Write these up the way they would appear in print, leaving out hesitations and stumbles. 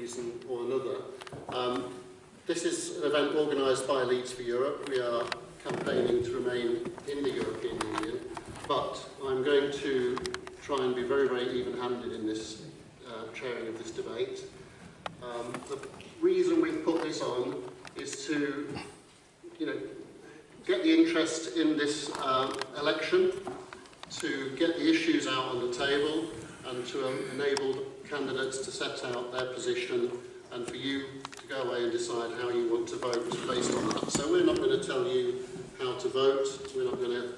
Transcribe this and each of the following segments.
reason or another. This is an event organised by Leeds for Europe. We are campaigning to remain in the European Union, but I'm going to try and be very, very even-handed in this chairing of this debate. The reason we've put this on is to, get the interest in this election, to get the issues out on the table, and to enable candidates to set out their position, and for you to go away and decide how you want to vote based on that. So we're not going to tell you how to vote, we're not going to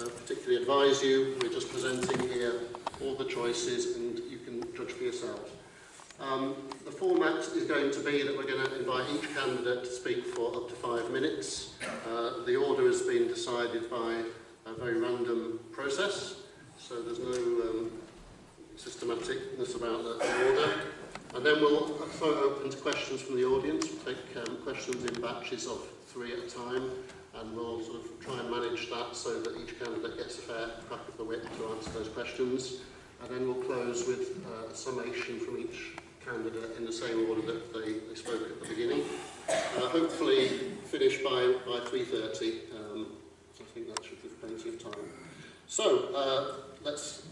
particularly advise you, we're just presenting here all the choices and you can judge for yourself. The format is going to be that we're going to invite each candidate to speak for up to 5 minutes. The order has been decided by a very random process, so there's no systematicness about the order. And then we'll throw open to questions from the audience. We'll take questions in batches of 3 at a time, and we'll sort of try and manage that so that each candidate gets a fair crack of the whip to answer those questions. And then we'll close with a summation from each candidate in the same order that they spoke at the beginning. Hopefully finish by 3:30. I think that should give plenty of time. So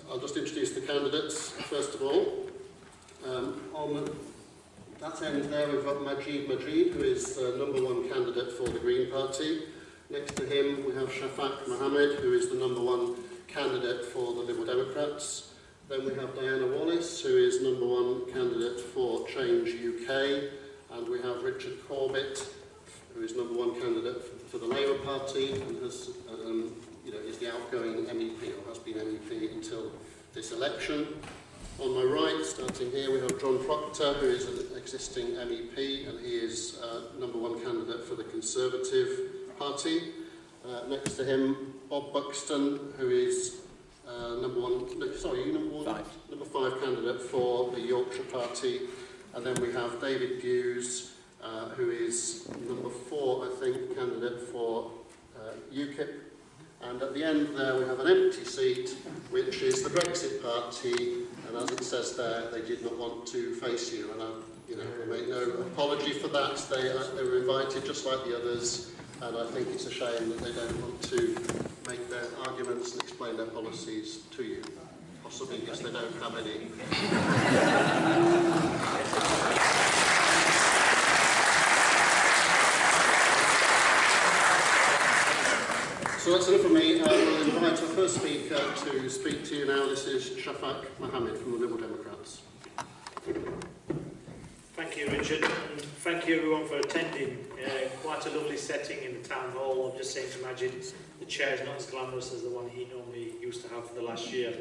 I'll just introduce the candidates first of all. On that end there we've got Majid, who is the #1 candidate for the Green Party. Next to him we have Shafak Mohammed, who is the #1 candidate for the Liberal Democrats. Then we have Diana Wallace, who is #1 candidate for Change UK. And we have Richard Corbett, who is #1 candidate for the Labour Party and has, is the outgoing MEP, or has been MEP until this election. On my right, starting here, we have John Proctor, who is an existing MEP, and he is #1 candidate for the Conservative Party. Next to him, Bob Buxton, who is number 5 candidate for the Yorkshire Party. And then we have David Hughes, who is #4, I think, candidate for UKIP. And at the end there we have an empty seat, which is the Brexit Party, and as it says there, they did not want to face you, and I make no apology for that. They were invited just like the others, and I think it's a shame that they don't want to make their arguments and explain their policies to you, possibly because they don't have any. So that's enough from me. We'll invite our first speaker to speak to you now. This is Shafak Mohammed from the Liberal Democrats. Thank you, Richard, and thank you everyone for attending. Quite a lovely setting in the town hall. I'm just saying to Majid, the chair is not as glamorous as the one he normally used to have for the last year.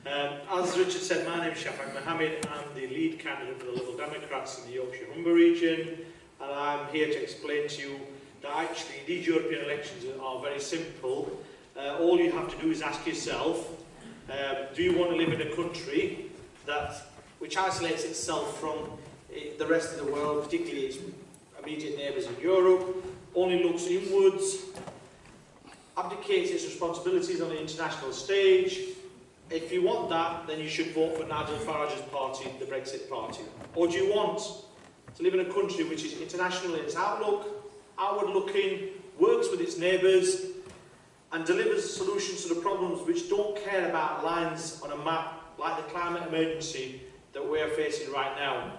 As Richard said, my name is Shafak Mohammed. I'm the lead candidate for the Liberal Democrats in the Yorkshire Humber region, and I'm here to explain to you that actually these European elections are very simple. All you have to do is ask yourself, do you want to live in a country which isolates itself from the rest of the world, particularly its immediate neighbours in Europe, only looks inwards, abdicates its responsibilities on the international stage? If you want that, then you should vote for Nigel Farage's party, the Brexit Party. Or do you want to live in a country which is international in its outlook, outward-looking, works with its neighbours, and delivers solutions to the problems which don't care about lines on a map like the climate emergency that we're facing right now?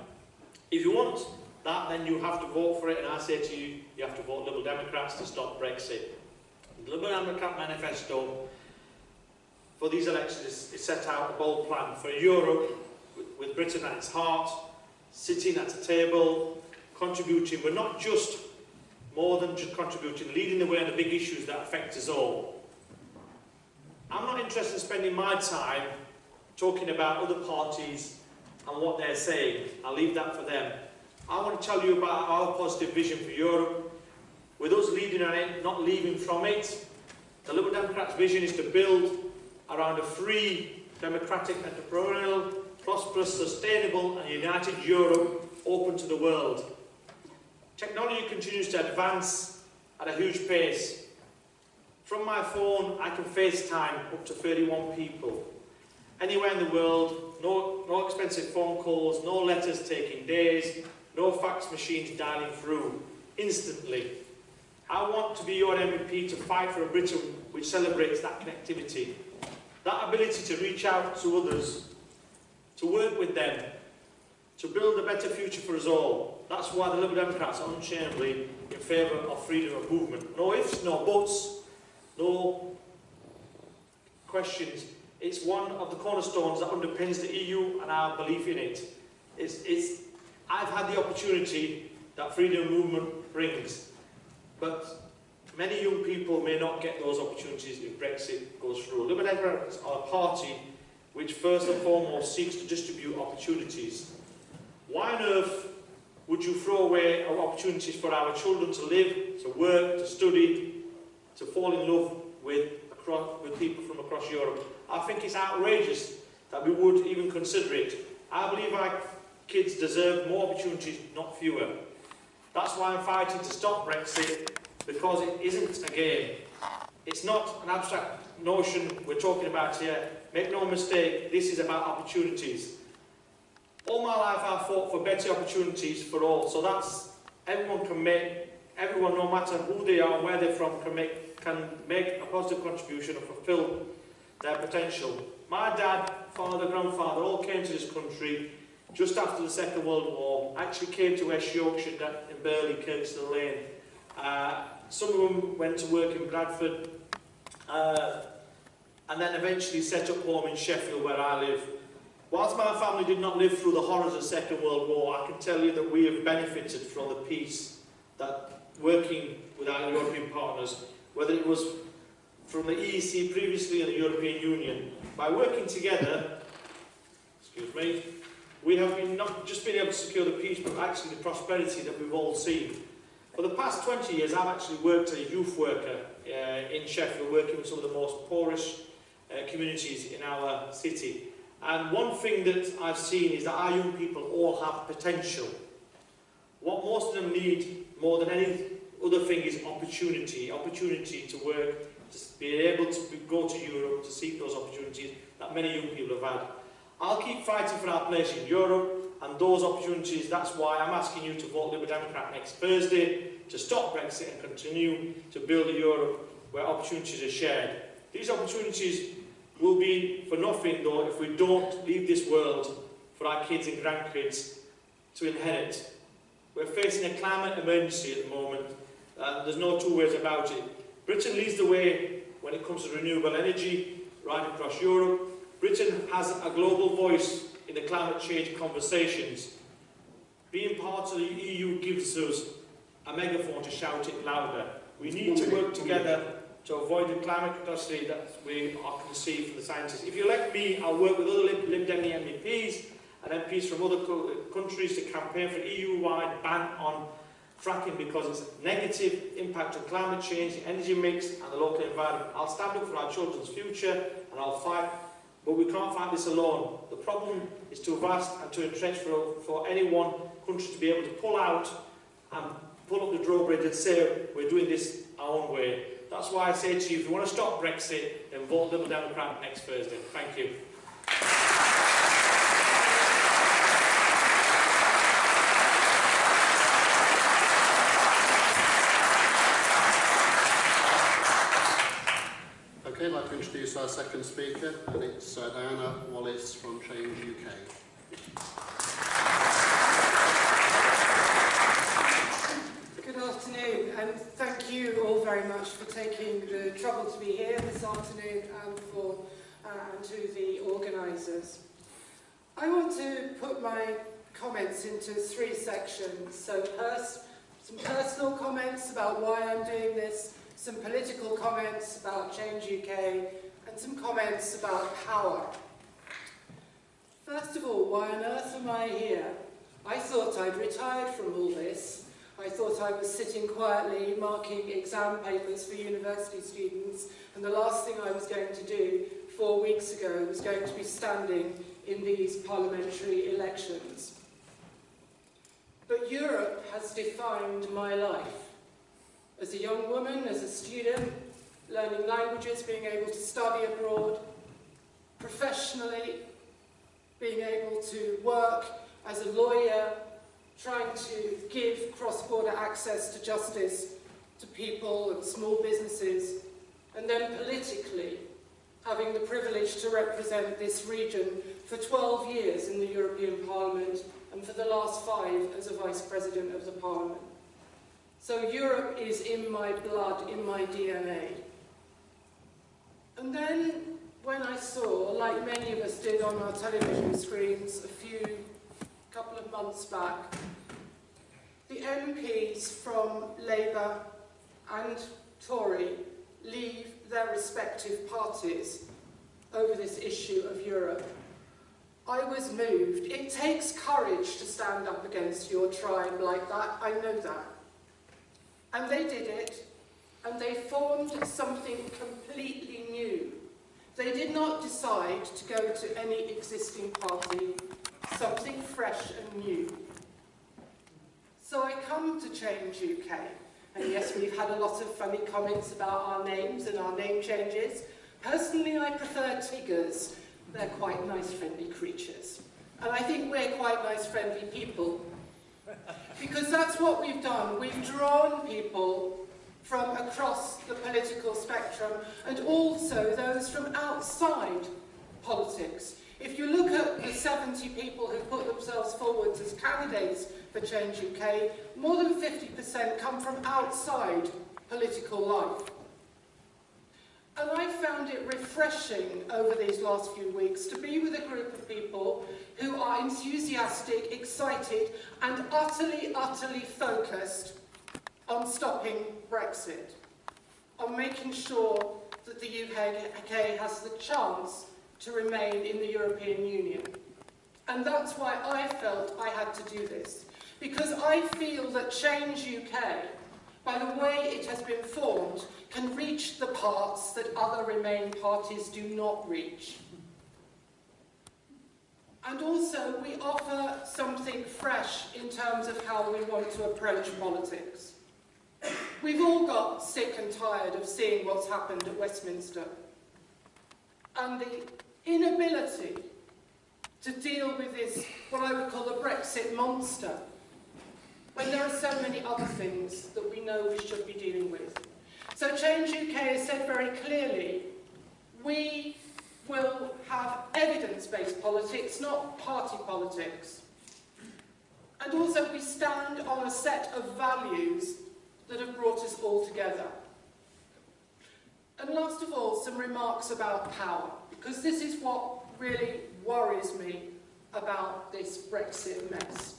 If you want that, then you have to vote for it, and I say to you, you have to vote Liberal Democrats to stop Brexit. The Liberal Democrat manifesto for these elections is set out a bold plan for Europe, with Britain at its heart, sitting at a table, contributing, but not just more than just contributing, leading the way on the big issues that affect us all. I'm not interested in spending my time talking about other parties and what they're saying. I'll leave that for them. I want to tell you about our positive vision for Europe, with us leading on it, not leaving from it. The Liberal Democrats' vision is to build around a free, democratic, entrepreneurial, prosperous, sustainable and united Europe open to the world. Technology continues to advance at a huge pace. From my phone, I can FaceTime up to 31 people. anywhere in the world, no expensive phone calls, no letters taking days, no fax machines dialing through, instantly. I want to be your MEP to fight for a Britain which celebrates that connectivity, that ability to reach out to others, to work with them, to build a better future for us all. That's why the Liberal Democrats are unashamedly in favour of freedom of movement. No ifs, no buts, no questions. It's one of the cornerstones that underpins the EU and our belief in it. I've had the opportunity that freedom of movement brings, but many young people may not get those opportunities if Brexit goes through. Liberal Democrats are a party which first and foremost seeks to distribute opportunities. Why on earth would you throw away our opportunities for our children to live, to work, to study, to fall in love with people from across Europe? I think it's outrageous that we would even consider it. I believe our kids deserve more opportunities, not fewer. That's why I'm fighting to stop Brexit, because it isn't a game. It's not an abstract notion we're talking about here. Make no mistake, this is about opportunities. All my life I've fought for better opportunities for all, so that's everyone, no matter who they are, where they're from, can make a positive contribution and fulfil their potential. My dad, father, grandfather all came to this country just after the Second World War. Actually came to West Yorkshire in Burley, Kirkstone Lane. Some of them went to work in Bradford and then eventually set up home in Sheffield, where I live. Whilst my family did not live through the horrors of the Second World War, I can tell you that we have benefited from the peace that working with our European partners, whether it was from the EEC previously and the European Union, by working together, we have not just been able to secure the peace, but actually the prosperity that we've all seen. For the past 20 years, I've actually worked as a youth worker in Sheffield, working with some of the most poorest communities in our city. And one thing that I've seen is that our young people all have potential. What most of them need more than any other thing is opportunity. Opportunity to work, to be able to go to Europe, to seek those opportunities that many young people have had. I'll keep fighting for our place in Europe and those opportunities. That's why I'm asking you to vote Liberal Democrat next Thursday to stop Brexit and continue to build a Europe where opportunities are shared. These opportunities will be for nothing, though, if we don't leave this world for our kids and grandkids to inherit. We're facing a climate emergency at the moment. There's no two ways about it. Britain leads the way when it comes to renewable energy right across Europe. Britain has a global voice in the climate change conversations. Being part of the EU gives us a megaphone to shout it louder. We need to work together to avoid the climate catastrophe that we are conceived from the scientists. If you elect me, I'll work with other Lib Dem MEPs and MPs from other countries to campaign for an EU-wide ban on fracking, because it's a negative impact on climate change, the energy mix and the local environment. I'll stand up for our children's future and I'll fight, but we can't fight this alone. The problem is too vast and too entrenched for any one country to be able to pull out and pull up the drawbridge and say we're doing this our own way. That's why I say to you, if you want to stop Brexit, then vote Liberal Democrat next Thursday. Thank you. Okay, I'd like to introduce our second speaker, and it's Diana Wallace from Change UK. Good afternoon, and thank you all very much for taking the trouble to be here this afternoon and to the organisers. I want to put my comments into three sections. So first, some personal comments about why I'm doing this, some political comments about Change UK, and some comments about power. First of all, why on earth am I here? I thought I'd retired from all this. I thought I was sitting quietly marking exam papers for university students, and the last thing I was going to do 4 weeks ago was going to be standing in these parliamentary elections. But Europe has defined my life. As a young woman, as a student, learning languages, being able to study abroad, professionally, being able to work as a lawyer, trying to give cross-border access to justice to people and small businesses, and then politically, having the privilege to represent this region for 12 years in the European Parliament and for the last 5 as a Vice President of the Parliament. So Europe is in my blood, in my DNA. And then when I saw, like many of us did on our television screens a couple of months back, the MPs from Labour and Tory leave their respective parties over this issue of Europe, I was moved. It takes courage to stand up against your tribe like that, I know that. And they did it, and they formed something completely new. They did not decide to go to any existing party, something fresh and new. So I come to Change UK, and yes, we've had a lot of funny comments about our names and our name changes. Personally, I prefer Tigers. They're quite nice, friendly creatures. And I think we're quite nice, friendly people. Because that's what we've done. We've drawn people from across the political spectrum and also those from outside politics. If you look at the 70 people who put themselves forward as candidates for Change UK, more than 50% come from outside political life. And I found it refreshing over these last few weeks to be with a group of people who are enthusiastic, excited, and utterly focused on stopping Brexit, on making sure that the UK has the chance to remain in the European Union. And that's why I felt I had to do this, because I feel that Change UK, by the way it has been formed, can reach the parts that other Remain parties do not reach. And also, we offer something fresh in terms of how we want to approach politics. We've all got sick and tired of seeing what's happened at Westminster, and the inability to deal with this, what I would call the Brexit monster, when there are so many other things that we know we should be dealing with. So Change UK has said very clearly, we will have evidence-based politics, not party politics. And also we stand on a set of values that have brought us all together. And last of all, some remarks about power, because this is what really worries me about this Brexit mess.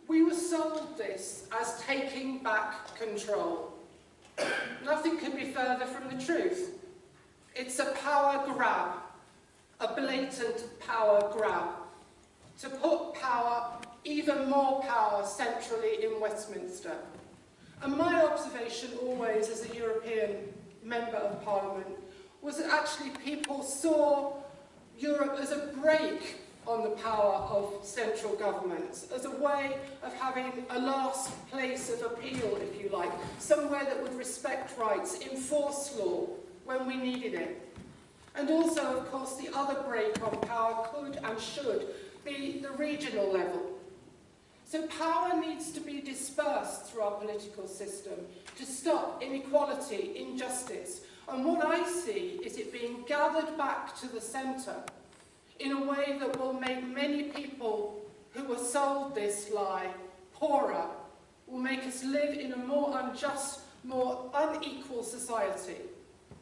We were sold this as taking back control. Nothing could be further from the truth. It's a power grab, a blatant power grab, to put power, even more power, centrally in Westminster. And my observation always as a European Member of Parliament was that actually people saw Europe as a break on the power of central governments, as a way of having a last place of appeal, if you like, somewhere that would respect rights, enforce law when we needed it. And also, of course, the other break on power could and should be the regional level. So power needs to be dispersed through our political system to stop inequality, injustice. And what I see is it being gathered back to the centre in a way that will make many people who were sold this lie poorer, will make us live in a more unjust, more unequal society.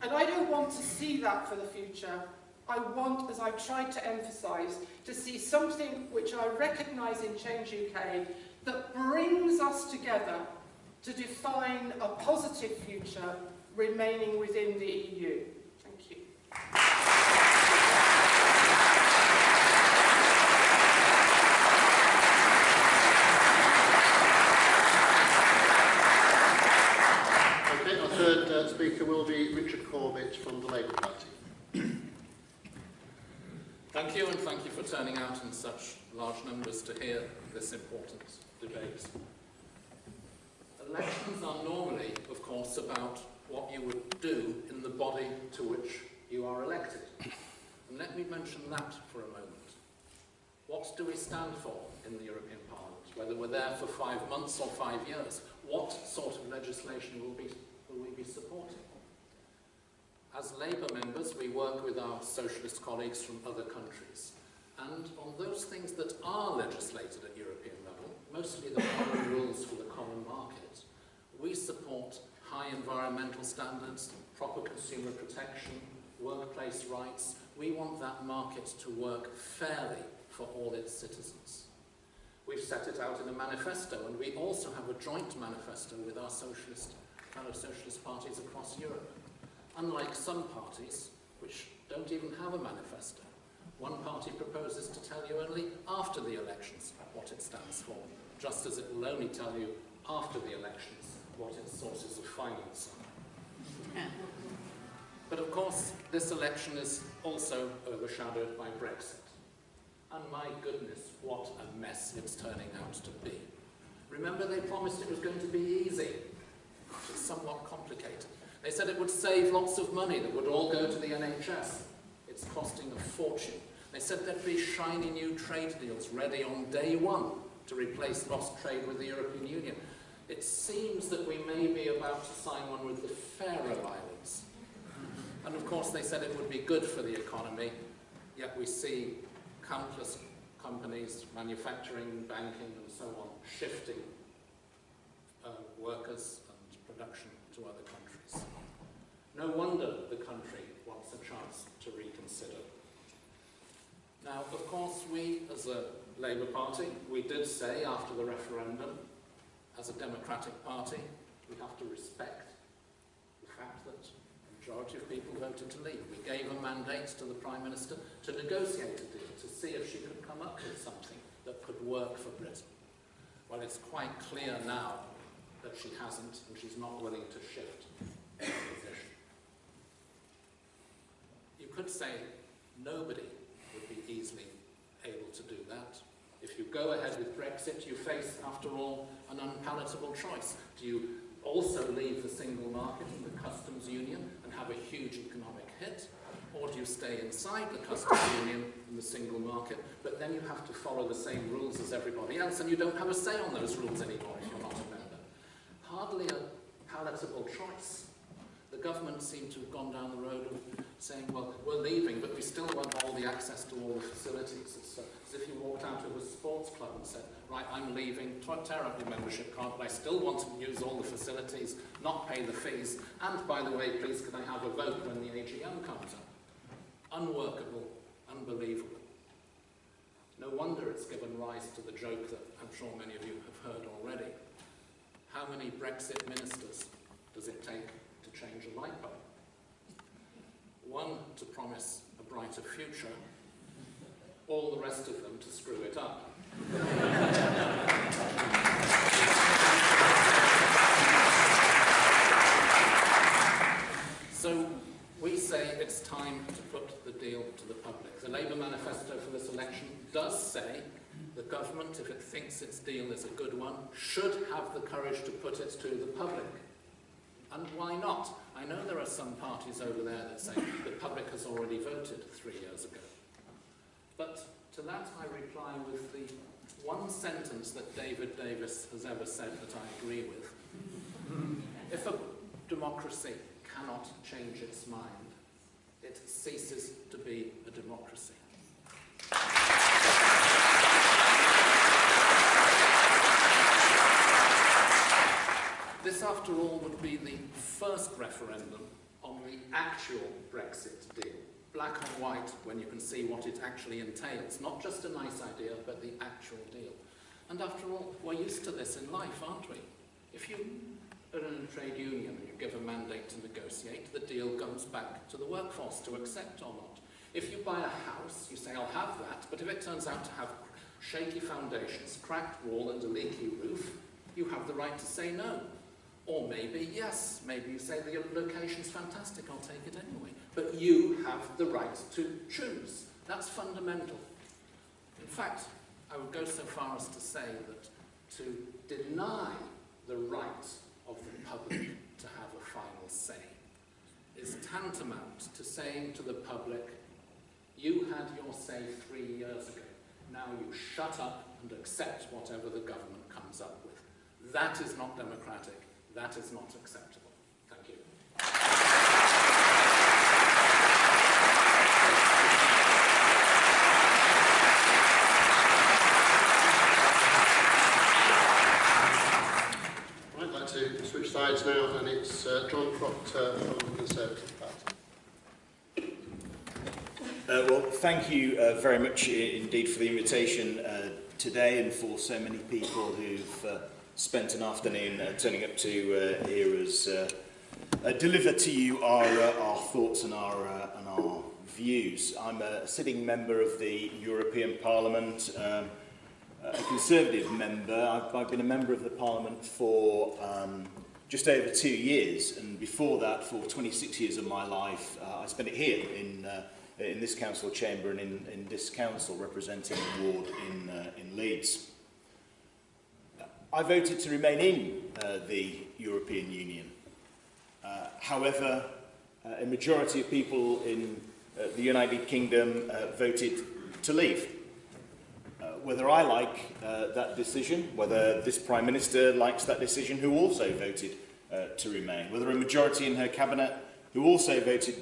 And I don't want to see that for the future. I want, as I've tried to emphasise, to see something which I recognise in Change UK that brings us together to define a positive future remaining within the EU. Thank you. Okay, our third speaker will be Richard Corbett from the Labour Party. Thank you, and thank you for turning out in such large numbers to hear this important debate. Elections are normally, of course, about what you would do in the body to which you you are elected. And let me mention that for a moment. What do we stand for in the European Parliament? Whether we're there for 5 months or 5 years, what sort of legislation will we be supporting? As Labour members, we work with our socialist colleagues from other countries. And on those things that are legislated at European level, mostly the common rules for the common market, we support high environmental standards, proper consumer protection, workplace rights. We want that market to work fairly for all its citizens. We've set it out in a manifesto, and we also have a joint manifesto with our fellow socialist parties across Europe. Unlike some parties, which don't even have a manifesto, one party proposes to tell you only after the elections what it stands for, just as it will only tell you after the elections what its sources of finance are. But of course, this election is also overshadowed by Brexit. And my goodness, what a mess it's turning out to be. Remember, they promised it was going to be easy. It's somewhat complicated. They said it would save lots of money that would all go to the NHS. It's costing a fortune. They said there'd be shiny new trade deals ready on day one to replace lost trade with the European Union. It seems that we may be about to sign one with the Faroe Islands. And of course they said it would be good for the economy, yet we see countless companies, manufacturing, banking and so on, shifting workers and production to other countries. No wonder the country wants a chance to reconsider. Now, of course, we, as a Labour Party, we did say after the referendum, as a democratic party, we have to respect the fact that the majority of people voted to leave. We gave a mandate to the Prime Minister to negotiate a deal, to see if she could come up with something that could work for Britain. Well, it's quite clear now that she hasn't, and she's not willing to shift her position. You could say nobody would be easily able to do that. If you go ahead with Brexit, you face, after all, an unpalatable choice. Do you also leave the single market and the customs union and have a huge economic hit? Or do you stay inside the customs union and the single market, but then you have to follow the same rules as everybody else, and you don't have a say on those rules anymore if you're not a member? Hardly a palatable choice. The government seemed to have gone down the road of saying, well, we're leaving, but we still want all the access to all the facilities. It's as if you walked out of a sports club and said, right, I'm leaving, tear up your membership card, but I still want to use all the facilities, not pay the fees, and by the way, please, can I have a vote when the AGM comes up? Unworkable, unbelievable. No wonder it's given rise to the joke that I'm sure many of you have heard already. How many Brexit ministers does it take to change a light bulb? One to promise a brighter future, all the rest of them to screw it up. So we say it's time to put the deal to the public. The Labour manifesto for this election does say the government, if it thinks its deal is a good one, should have the courage to put it to the public. And why not? I know there are some parties over there that say the public has already voted 3 years ago. But to that I reply with the one sentence that David Davis has ever said that I agree with. If a democracy cannot change its mind, it ceases to be a democracy. This, after all, would be the first referendum on the actual Brexit deal. Black on white, when you can see what it actually entails. Not just a nice idea, but the actual deal. And after all, we're used to this in life, aren't we? If you are in a trade union and you give a mandate to negotiate, the deal comes back to the workforce to accept or not. If you buy a house, you say, I'll have that, but if it turns out to have shaky foundations, cracked wall and a leaky roof, you have the right to say no. Or maybe, yes, maybe you say the location's fantastic, I'll take it anyway. But you have the right to choose. That's fundamental. In fact, I would go so far as to say that to deny the right of the public to have a final say is tantamount to saying to the public, you had your say 3 years ago. Now you shut up and accept whatever the government comes up with. That is not democratic. That is not acceptable. Thank you. I'd like to switch sides now, and it's John Proctor from the Conservative Party. Well, thank you very much indeed for the invitation today, and for so many people who've spent an afternoon turning up to hear us deliver to you our thoughts and our views. I'm a sitting member of the European Parliament, a Conservative member. I've been a member of the Parliament for just over 2 years, and before that, for 26 years of my life, I spent it here in this council chamber and in this council representing the ward in Leeds. I voted to remain in the European Union. However, a majority of people in the United Kingdom voted to leave. Whether I like that decision, whether this Prime Minister likes that decision, who also voted to remain, whether a majority in her cabinet who also voted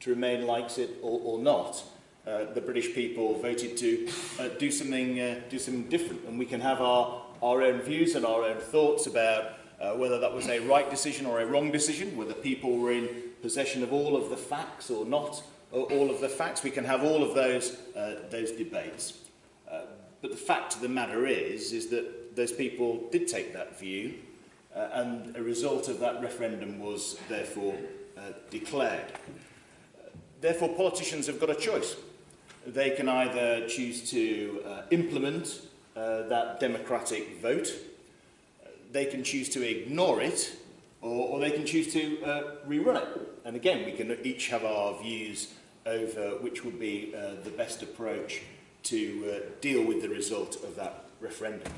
to remain likes it or not, the British people voted to do something different, and we can have our own views and our own thoughts about whether that was a right decision or a wrong decision, whether people were in possession of all of the facts or not all of the facts. We can have all of those debates. But the fact of the matter is that those people did take that view, and a result of that referendum was therefore declared. Therefore, politicians have got a choice. They can either choose to implement that democratic vote, they can choose to ignore it, or they can choose to rerun it. And again, we can each have our views over which would be the best approach to deal with the result of that referendum.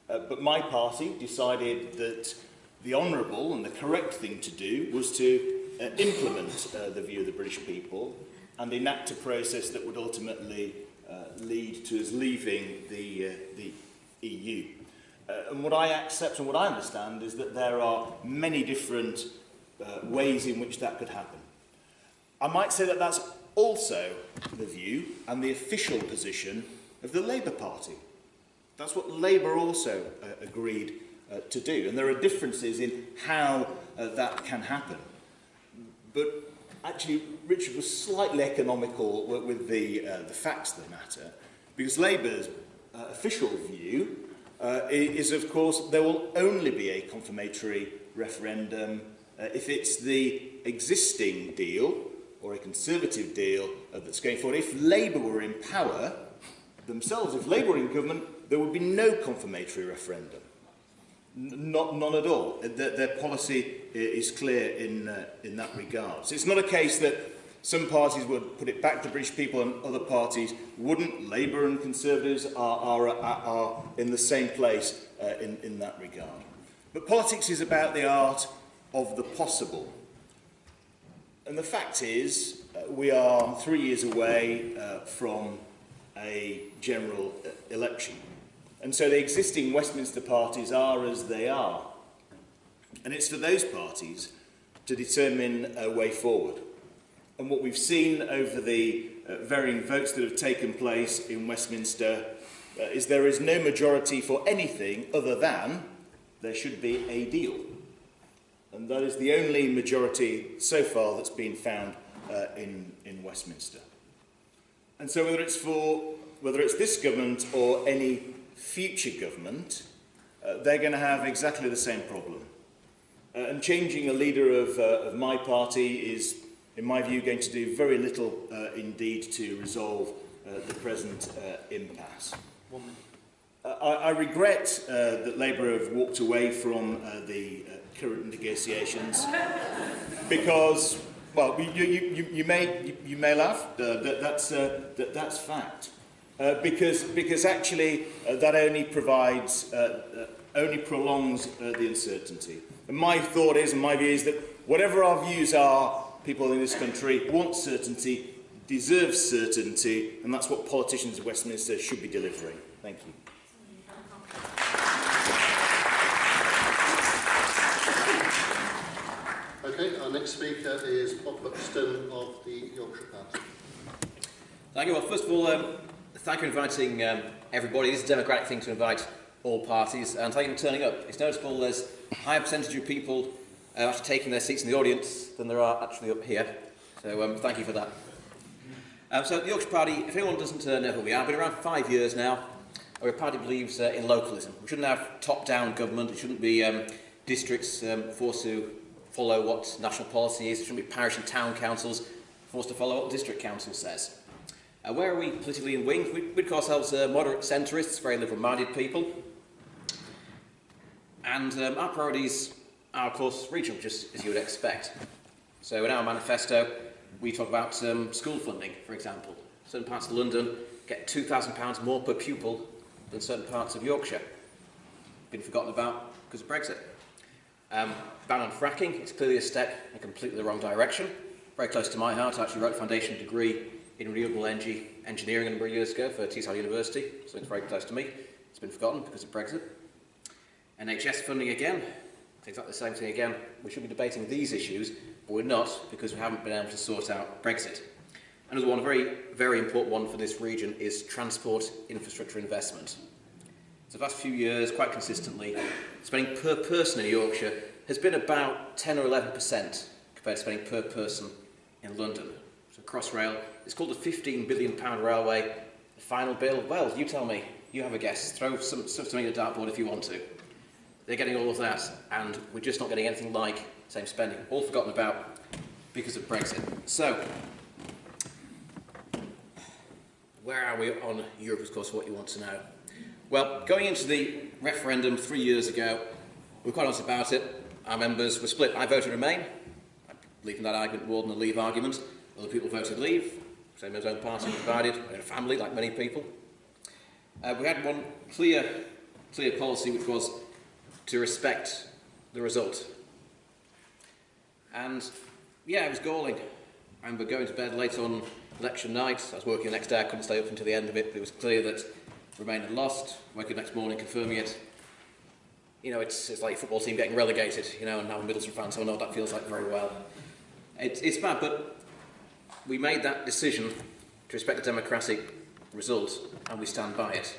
But my party decided that the honourable and the correct thing to do was to implement the view of the British people and enact a process that would ultimately lead to us leaving the EU. And what I accept and what I understand is that there are many different ways in which that could happen. I might say that that's also the view and the official position of the Labour Party. That's what Labour also agreed to do. And there are differences in how that can happen. But actually, Richard was slightly economical with the facts of the matter, because Labour's official view is, of course, there will only be a confirmatory referendum if it's the existing deal or a Conservative deal that's going forward. If Labour were in power themselves, if Labour were in government, there would be no confirmatory referendum. None at all. Their policy is clear in that regard. So it's not a case that some parties would put it back to British people and other parties wouldn't. Labour and Conservatives are in the same place in that regard. But politics is about the art of the possible. And the fact is, we are 3 years away from a general election. And so the existing Westminster parties are as they are. And it's for those parties to determine a way forward. And what we've seen over the varying votes that have taken place in Westminster is there is no majority for anything other than there should be a deal. And that is the only majority so far that's been found in Westminster. And so whether it's this government or any future government, they're going to have exactly the same problem. And changing a leader of my party is, in my view, going to do very little indeed to resolve the present impasse. I regret that Labour have walked away from the current negotiations because, well, you may laugh. That's fact. Because actually that only prolongs the uncertainty. And my thought is, and my view is that whatever our views are People in this country want certainty, deserve certainty, and that's what politicians of Westminster should be delivering. Thank you. Okay, our next speaker is Bob Buxton of the Yorkshire Party. Thank you. Well, first of all, thank you for inviting everybody. This is a democratic thing to invite all parties, and thank you for turning up. It's noticeable there's a higher percentage of people actually taking their seats in the audience than there are actually up here. So thank you for that. So the Yorkshire Party, if anyone doesn't know who we are, we've been around for 5 years now. Our party believes in localism. We shouldn't have top-down government. It shouldn't be districts forced to follow what national policy is. It shouldn't be parish and town councils forced to follow what the district council says. Where are we politically in wing? We'd call ourselves moderate centrists, very liberal-minded people. And our priorities are, of course, regional, just as you would expect. So in our manifesto, we talk about school funding, for example. Certain parts of London get £2,000 more per pupil than certain parts of Yorkshire. Been forgotten about because of Brexit. Ban on fracking, it's clearly a step in completely the wrong direction. Very close to my heart. I actually wrote a foundation degree in renewable energy engineering a number of years ago for Teesside University, so it's very close to me. It's been forgotten because of Brexit. NHS funding again, it's exactly the same thing again. We should be debating these issues, but we're not because we haven't been able to sort out Brexit. Another one, a very, very important one for this region, is transport infrastructure investment. So the last few years, quite consistently, spending per person in Yorkshire has been about 10 or 11% compared to spending per person in London. So Crossrail, it's called a £15 billion railway. The final bill, well, you tell me, you have a guess. Throw something at the dartboard if you want to. They're getting all of that, and we're just not getting anything like the same spending, all forgotten about because of Brexit. So, where are we on Europe, of course, what you want to know? Well, going into the referendum 3 years ago, we were quite honest about it. Our members were split. I voted Remain. I believe in that argument more than the Leave argument. Other people voted Leave. Same as own party, divided. We had a family, like many people. We had one clear policy, which was to respect the result. And, yeah, it was galling. I remember going to bed late on election night. I was working the next day. I couldn't stay up until the end of it. But it was clear that Remain had lost. Waking the next morning, confirming it. You know, it's like a football team getting relegated, you know, and now I'm a Middlesbrough fan, so I know what that feels like very well. It's bad, but we made that decision to respect the democratic result, and we stand by it.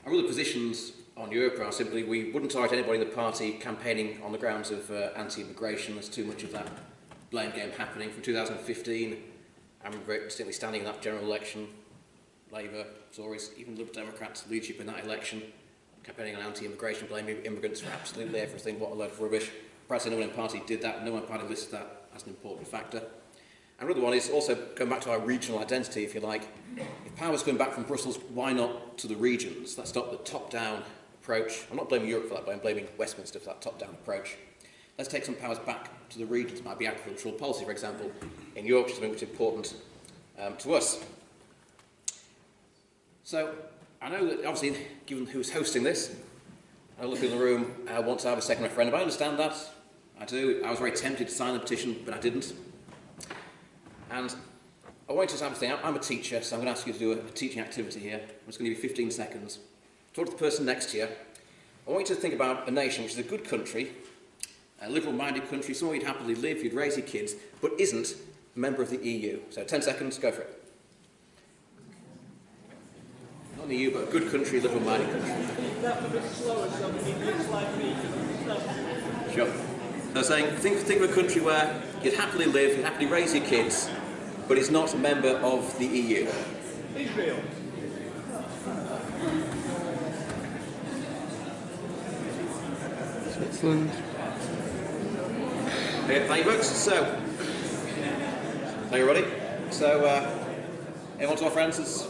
Our other positions on Europe are simply we wouldn't target anybody in the party campaigning on the grounds of anti-immigration. There's too much of that blame game happening. From 2015, I remember distinctly standing in that general election, Labour, Tories, even Liberal Democrats, leadership in that election, campaigning on anti-immigration, blaming immigrants for absolutely everything, what a load of rubbish. Perhaps no one in the party did that, no one in the party listed that as an important factor. And another one is also going back to our regional identity, if you like. If power's going back from Brussels, why not to the regions? Let's stop the top-down approach. I'm not blaming Europe for that, but I'm blaming Westminster for that top-down approach. Let's take some powers back to the regions. It might be agricultural policy, for example, in Yorkshire, something which is important to us. So, I know that, obviously, given who's hosting this, I look in the room, I want to have a second referendum. I understand that. I do. I was very tempted to sign the petition, but I didn't. And I want you to have a thing. I'm a teacher, so I'm going to ask you to do a teaching activity here. I'm just going to give you 15 seconds. Talk to the person next to you. I want you to think about a nation which is a good country, a liberal-minded country, somewhere you'd happily live, you'd raise your kids, but isn't a member of the EU. So 10 seconds, go for it. Not the EU, but a good country, liberal-minded country. That's a bit slower, so it's like me. Sure. So saying, think of a country where you'd happily live, you'd happily raise your kids, but is not a member of the EU. Israel. Switzerland. Okay, thank you, folks. So, are you ready? So, anyone to offer answers?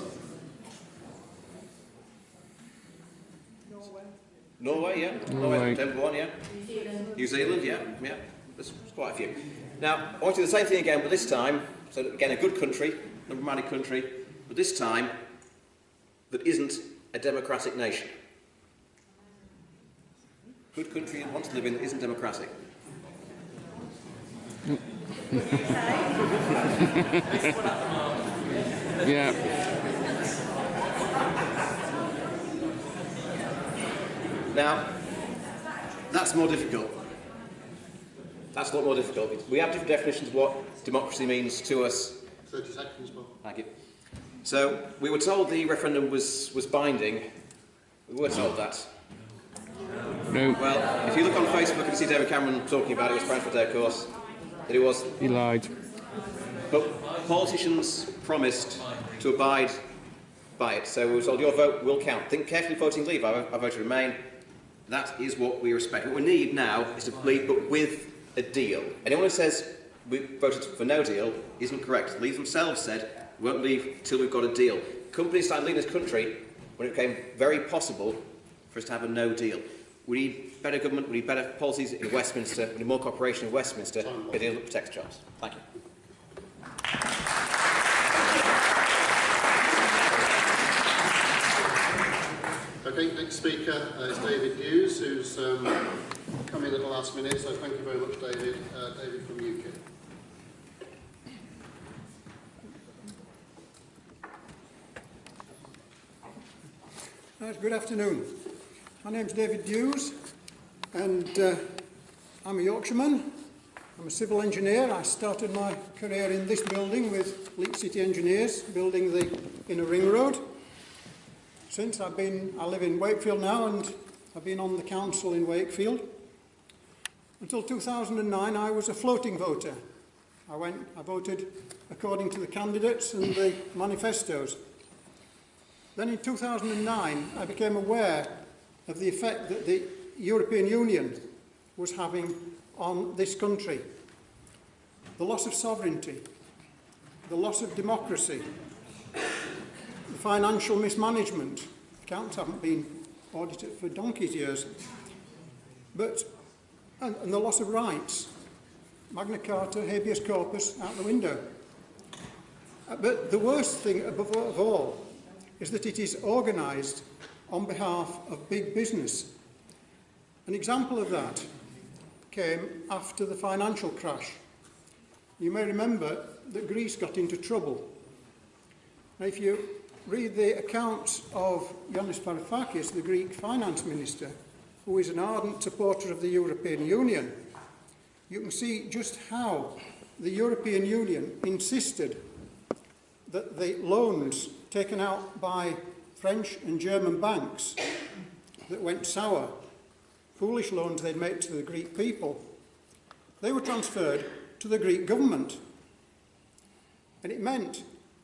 Norway, yeah. Norway, number one, yeah. New Zealand, yeah. There's quite a few. Now, I want to do the same thing again, but this time, so again, a good country, number-minded country, but this time, that isn't a democratic nation. Good country you want to live in that isn't democratic. Yeah. Now, that's more difficult. That's a lot more difficult. We have different definitions of what democracy means to us. 30 seconds, Bob. Thank you. So, we were told the referendum was binding. We were told that. No. Well, if you look on Facebook, you can see David Cameron talking about it. It was Brentford Day, of course. That it was. He lied. But politicians promised to abide by it. So we were told your vote will count. Think carefully voting leave. I voted remain. That is what we respect. What we need now is to leave, but with a deal. Anyone who says we voted for no deal isn't correct. Leave themselves said we won't leave till we've got a deal. Companies started leaving this country when it became very possible for us to have a no deal. We need better government, we need better policies in Westminster, we need more cooperation in Westminster, a deal that protects jobs. Thank you. Okay, next speaker is David Hughes, who's come in at the last minute, so thank you very much, David. David from UKIP. Good afternoon. My name's David Hughes, and I'm a Yorkshireman. I'm a civil engineer. I started my career in this building with Leeds City engineers, building the inner ring road. Since I live in Wakefield now, and I've been on the council in Wakefield. Until 2009, I was a floating voter. I voted according to the candidates and the manifestos. Then in 2009, I became aware of the effect that the European Union was having on this country. The loss of sovereignty, the loss of democracy, the financial mismanagement. Accounts haven't been audited for donkey's years. And the loss of rights. Magna Carta, habeas corpus, out the window. But the worst thing above all is that it is organised on behalf of big business. An example of that came after the financial crash. You may remember that Greece got into trouble. Now, if you read the accounts of Yanis Varoufakis, the Greek finance minister, who is an ardent supporter of the European Union, you can see just how the European Union insisted that the loans taken out by French and German banks that went sour, foolish loans they'd made to the Greek people, they were transferred to the Greek government. And it meant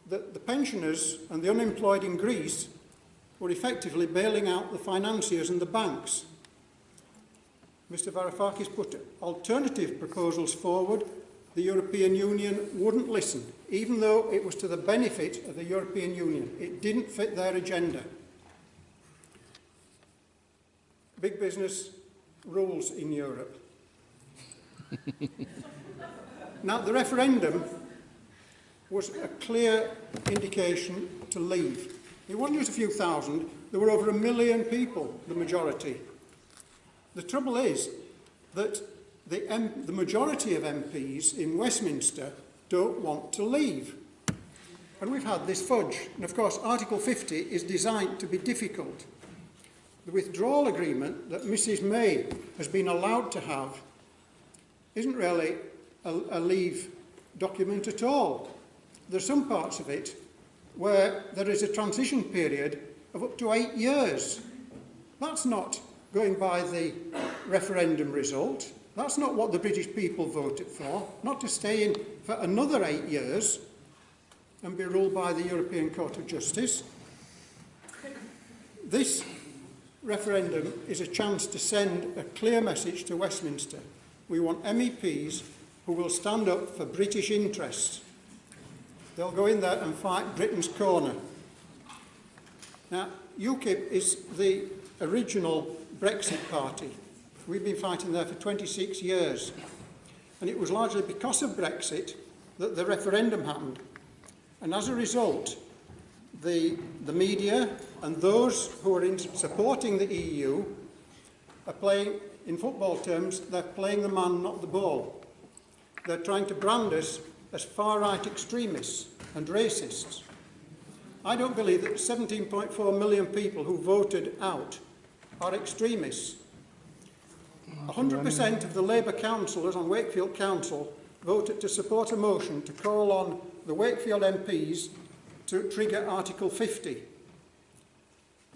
that the pensioners and the unemployed in Greece were effectively bailing out the financiers and the banks. Mr Varoufakis put alternative proposals forward. The European Union wouldn't listen, even though it was to the benefit of the European Union. It didn't fit their agenda. Big business rules in Europe. Now, the referendum was a clear indication to leave. It wasn't just a few thousand, there were over 1 million people, the majority. The trouble is that the majority of MPs in Westminster don't want to leave. And we've had this fudge. And of course, Article 50 is designed to be difficult. The withdrawal agreement that Mrs May has been allowed to have isn't really a leave document at all. There's some parts of it where there is a transition period of up to 8 years. That's not going by the referendum result. That's not what the British people voted for, not to stay in for another 8 years and be ruled by the European Court of Justice. This referendum is a chance to send a clear message to Westminster. We want MEPs who will stand up for British interests. They'll go in there and fight Britain's corner. Now, UKIP is the original Brexit party. We've been fighting there for 26 years. And it was largely because of Brexit that the referendum happened. And as a result, the media and those who are supporting the EU are playing, in football terms, they're playing the man, not the ball. they're trying to brand us as far-right extremists and racists. I don't believe that 17.4 million people who voted out are extremists. 100% of the Labour councillors on Wakefield Council voted to support a motion to call on the Wakefield MPs to trigger Article 50.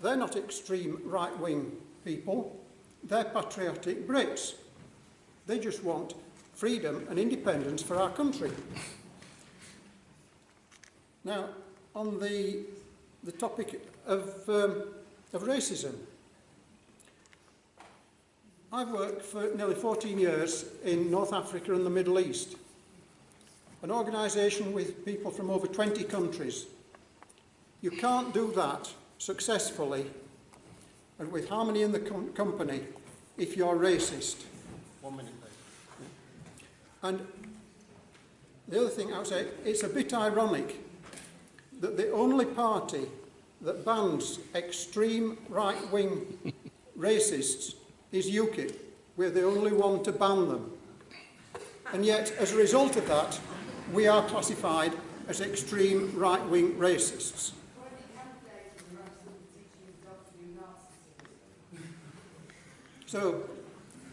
They're not extreme right-wing people, they're patriotic Brits. They just want freedom and independence for our country. Now, on the topic of racism, I've worked for nearly 14 years in North Africa and the Middle East, an organisation with people from over 20 countries. You can't do that successfully and with harmony in the company if you're racist. 1 minute, please. And the other thing I would say, it's a bit ironic that the only party that bans extreme right-wing racists is UKIP. We're the only one to ban them. And yet, as a result of that, we are classified as extreme right-wing racists. So,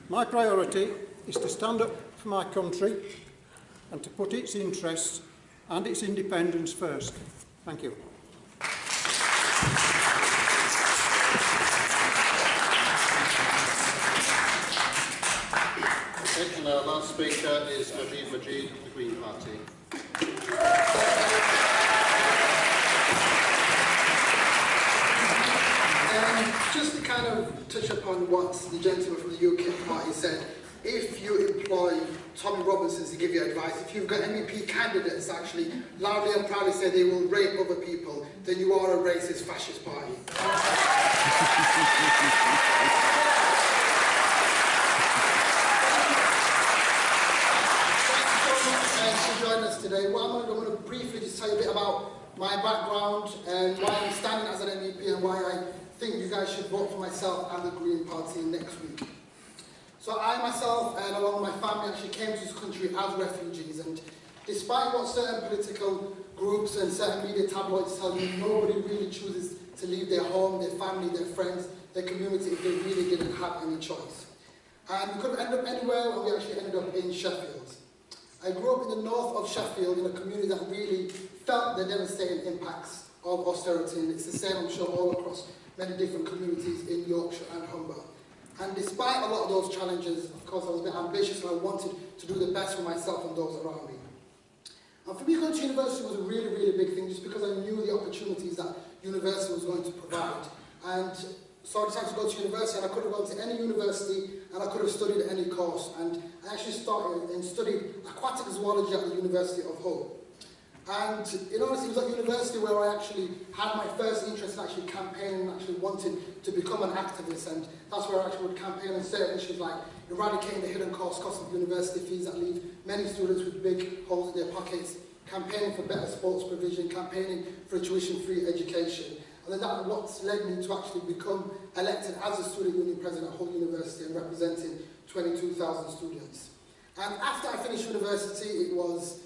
my priority is to stand up for my country and to put its interests and its independence first. Thank you. And our last speaker is Majid of the Green Party. Just to kind of touch upon what the gentleman from the UKIP party said, if you employ Tommy Robinson to give you advice, if you've got MEP candidates actually loudly and proudly say they will rape other people, then you are a racist fascist party. For joining us today. What I'm going to briefly just tell you a bit about my background and why I'm standing as an MEP and why I think you guys should vote for myself and the Green Party next week. So I myself and along with my family actually came to this country as refugees, and despite what certain political groups and certain media tabloids tell you, nobody really chooses to leave their home, their family, their friends, their community if they really didn't have any choice. And we could have ended up anywhere, and we actually ended up in Sheffield. I grew up in the north of Sheffield in a community that really felt the devastating impacts of austerity, and it's the same, I'm sure, all across many different communities in Yorkshire and Humber. And despite a lot of those challenges, of course, I was a bit ambitious and I wanted to do the best for myself and those around me. And for me, going to university was a really, really big thing, just because I knew the opportunities that university was going to provide. And so I decided to go to university, and I could have gone to any university and I could have studied any course. And I actually started and studied aquatic zoology at the University of Hull. And in honesty, it was at university where I actually had my first interest in actually campaigning and actually wanting to become an activist, and that's where I actually would campaign on certain issues like eradicating the hidden cost of university fees that leave many students with big holes in their pockets, campaigning for better sports provision, campaigning for a tuition-free education. And then that's what led me to actually become elected as a student union president at Hull University and representing 22,000 students. And after I finished university, it was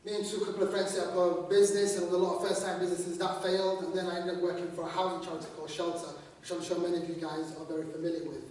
me and a couple of friends set up a business, and with a lot of first-time businesses that failed, and then I ended up working for a housing charity called Shelter, which I'm sure many of you guys are very familiar with.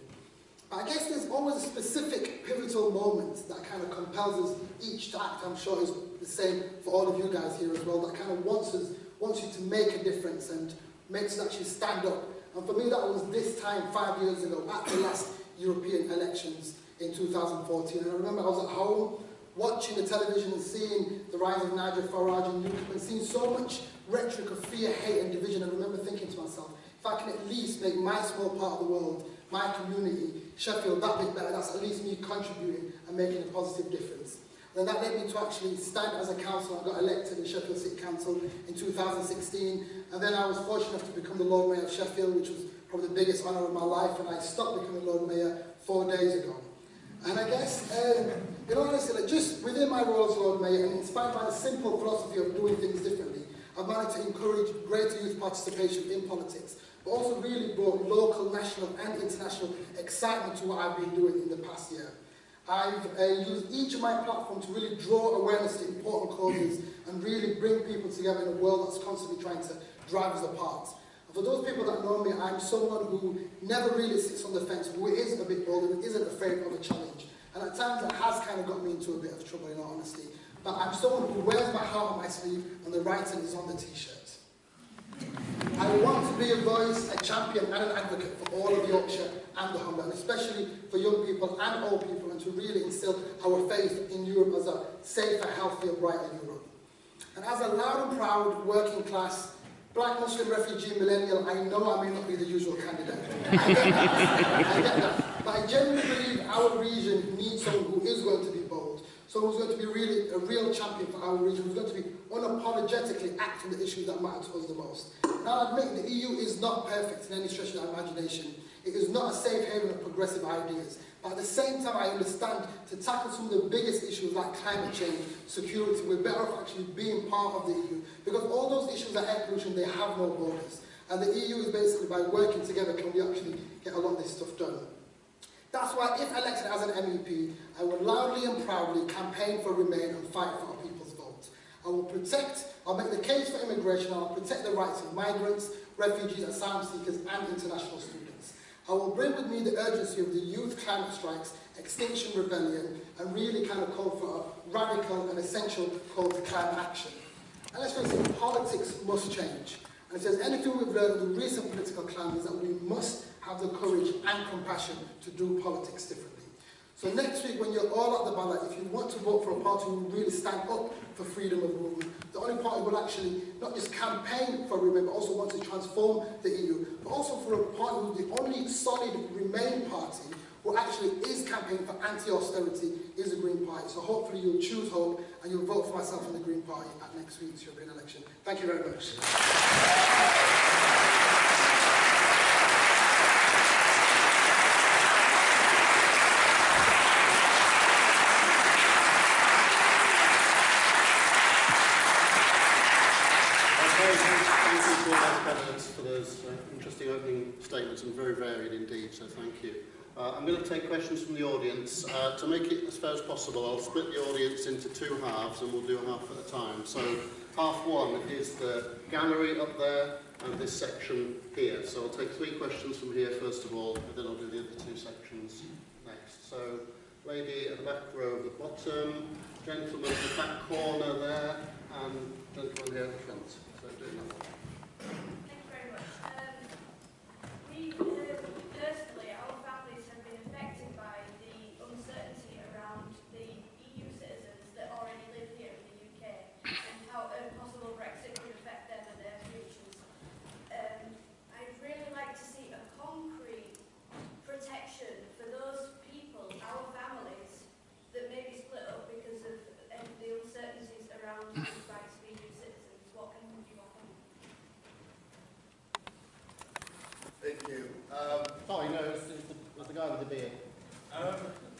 But I guess there's always a specific pivotal moment that kind of compels us each to act. I'm sure it's the same for all of you guys here as well, that kind of wants you to make a difference and makes us actually stand up. And for me, that was this time 5 years ago at the last European elections in 2014. And I remember I was at home watching the television and seeing the rise of Nigel Farage and UKIP and seeing so much rhetoric of fear, hate and division. I remember thinking to myself, if I can at least make my small part of the world, my community, Sheffield, that bit better, that's at least me contributing and making a positive difference. And then that led me to actually stand as a councillor. I got elected in Sheffield City Council in 2016, and then I was fortunate enough to become the Lord Mayor of Sheffield, which was probably the biggest honour of my life, and I stopped becoming Lord Mayor 4 days ago. And I guess, in honesty, like just within my role as Lord Mayor, and inspired by the simple philosophy of doing things differently, I've managed to encourage greater youth participation in politics, but also really brought local, national and international excitement to what I've been doing in the past year. I've used each of my platforms to really draw awareness to important causes and really bring people together in a world that's constantly trying to drive us apart. And for those people that know me, I'm someone who never really sits on the fence, who is a bit bold, who isn't afraid of a challenge. And at times it has kind of got me into a bit of trouble, in all honesty. But I'm someone who wears my heart on my sleeve and the writing is on the t-shirt. I want to be a voice, a champion and an advocate for all of Yorkshire and the Humber, and especially for young people and old people, and to really instill our faith in Europe as a safer, healthier, brighter Europe. And as a loud and proud working class Black Muslim refugee millennial, I know I may not be the usual candidate. I get that. But I genuinely believe our region needs someone who is going to be bold, someone who's going to be really a real champion for our region, who's going to be unapologetically acting the issues that matter to us the most. Now, I admit the EU is not perfect in any stretch of the imagination. It is not a safe haven of progressive ideas. But at the same time, I understand to tackle some of the biggest issues like climate change, security, we're better off actually being part of the EU. Because all those issues like air pollution, they have no borders. And the EU is basically, by working together, can we actually get a lot of this stuff done. That's why, if elected as an MEP, I will loudly and proudly campaign for Remain and fight for our people's vote. I will protect, I'll make the case for immigration, I'll protect the rights of migrants, refugees, asylum seekers, and international students. I will bring with me the urgency of the youth climate strikes, Extinction Rebellion, and really kind of call for a radical and essential call to climate action. And let's face it, politics must change. And if there's anything we've learned of the recent political climate is that we must have the courage and compassion to do politics differently. So next week, when you're all at the ballot, if you want to vote for a party who will really stand up for freedom of movement, the only party will actually not just campaign for Remain, but also want to transform the EU, but also for a party who's the only solid Remain party who actually is campaigning for anti-austerity is the Green Party. So hopefully you'll choose hope and you'll vote for myself and the Green Party at next week's European election. Thank you very much. For those interesting opening statements and very varied indeed, so thank you. I'm going to take questions from the audience. To make it as fair as possible, I'll split the audience into two halves and we'll do a half at a time. So half one is the gallery up there and this section here. So I'll take 3 questions from here first of all, and then I'll do the other 2 sections next. So lady at the back row at the bottom, gentleman at the back corner there, and gentleman here at the front. So do that one. Personally, our families have been affected by the uncertainty around the EU citizens that already live here in the UK and how a possible Brexit could affect them and their futures. I'd really like to see a concrete protection for those people, our families, that may be split up because of the uncertainties around the rights of EU citizens. What can you offer? Thank you. Sorry, no, it's the guy with the beard.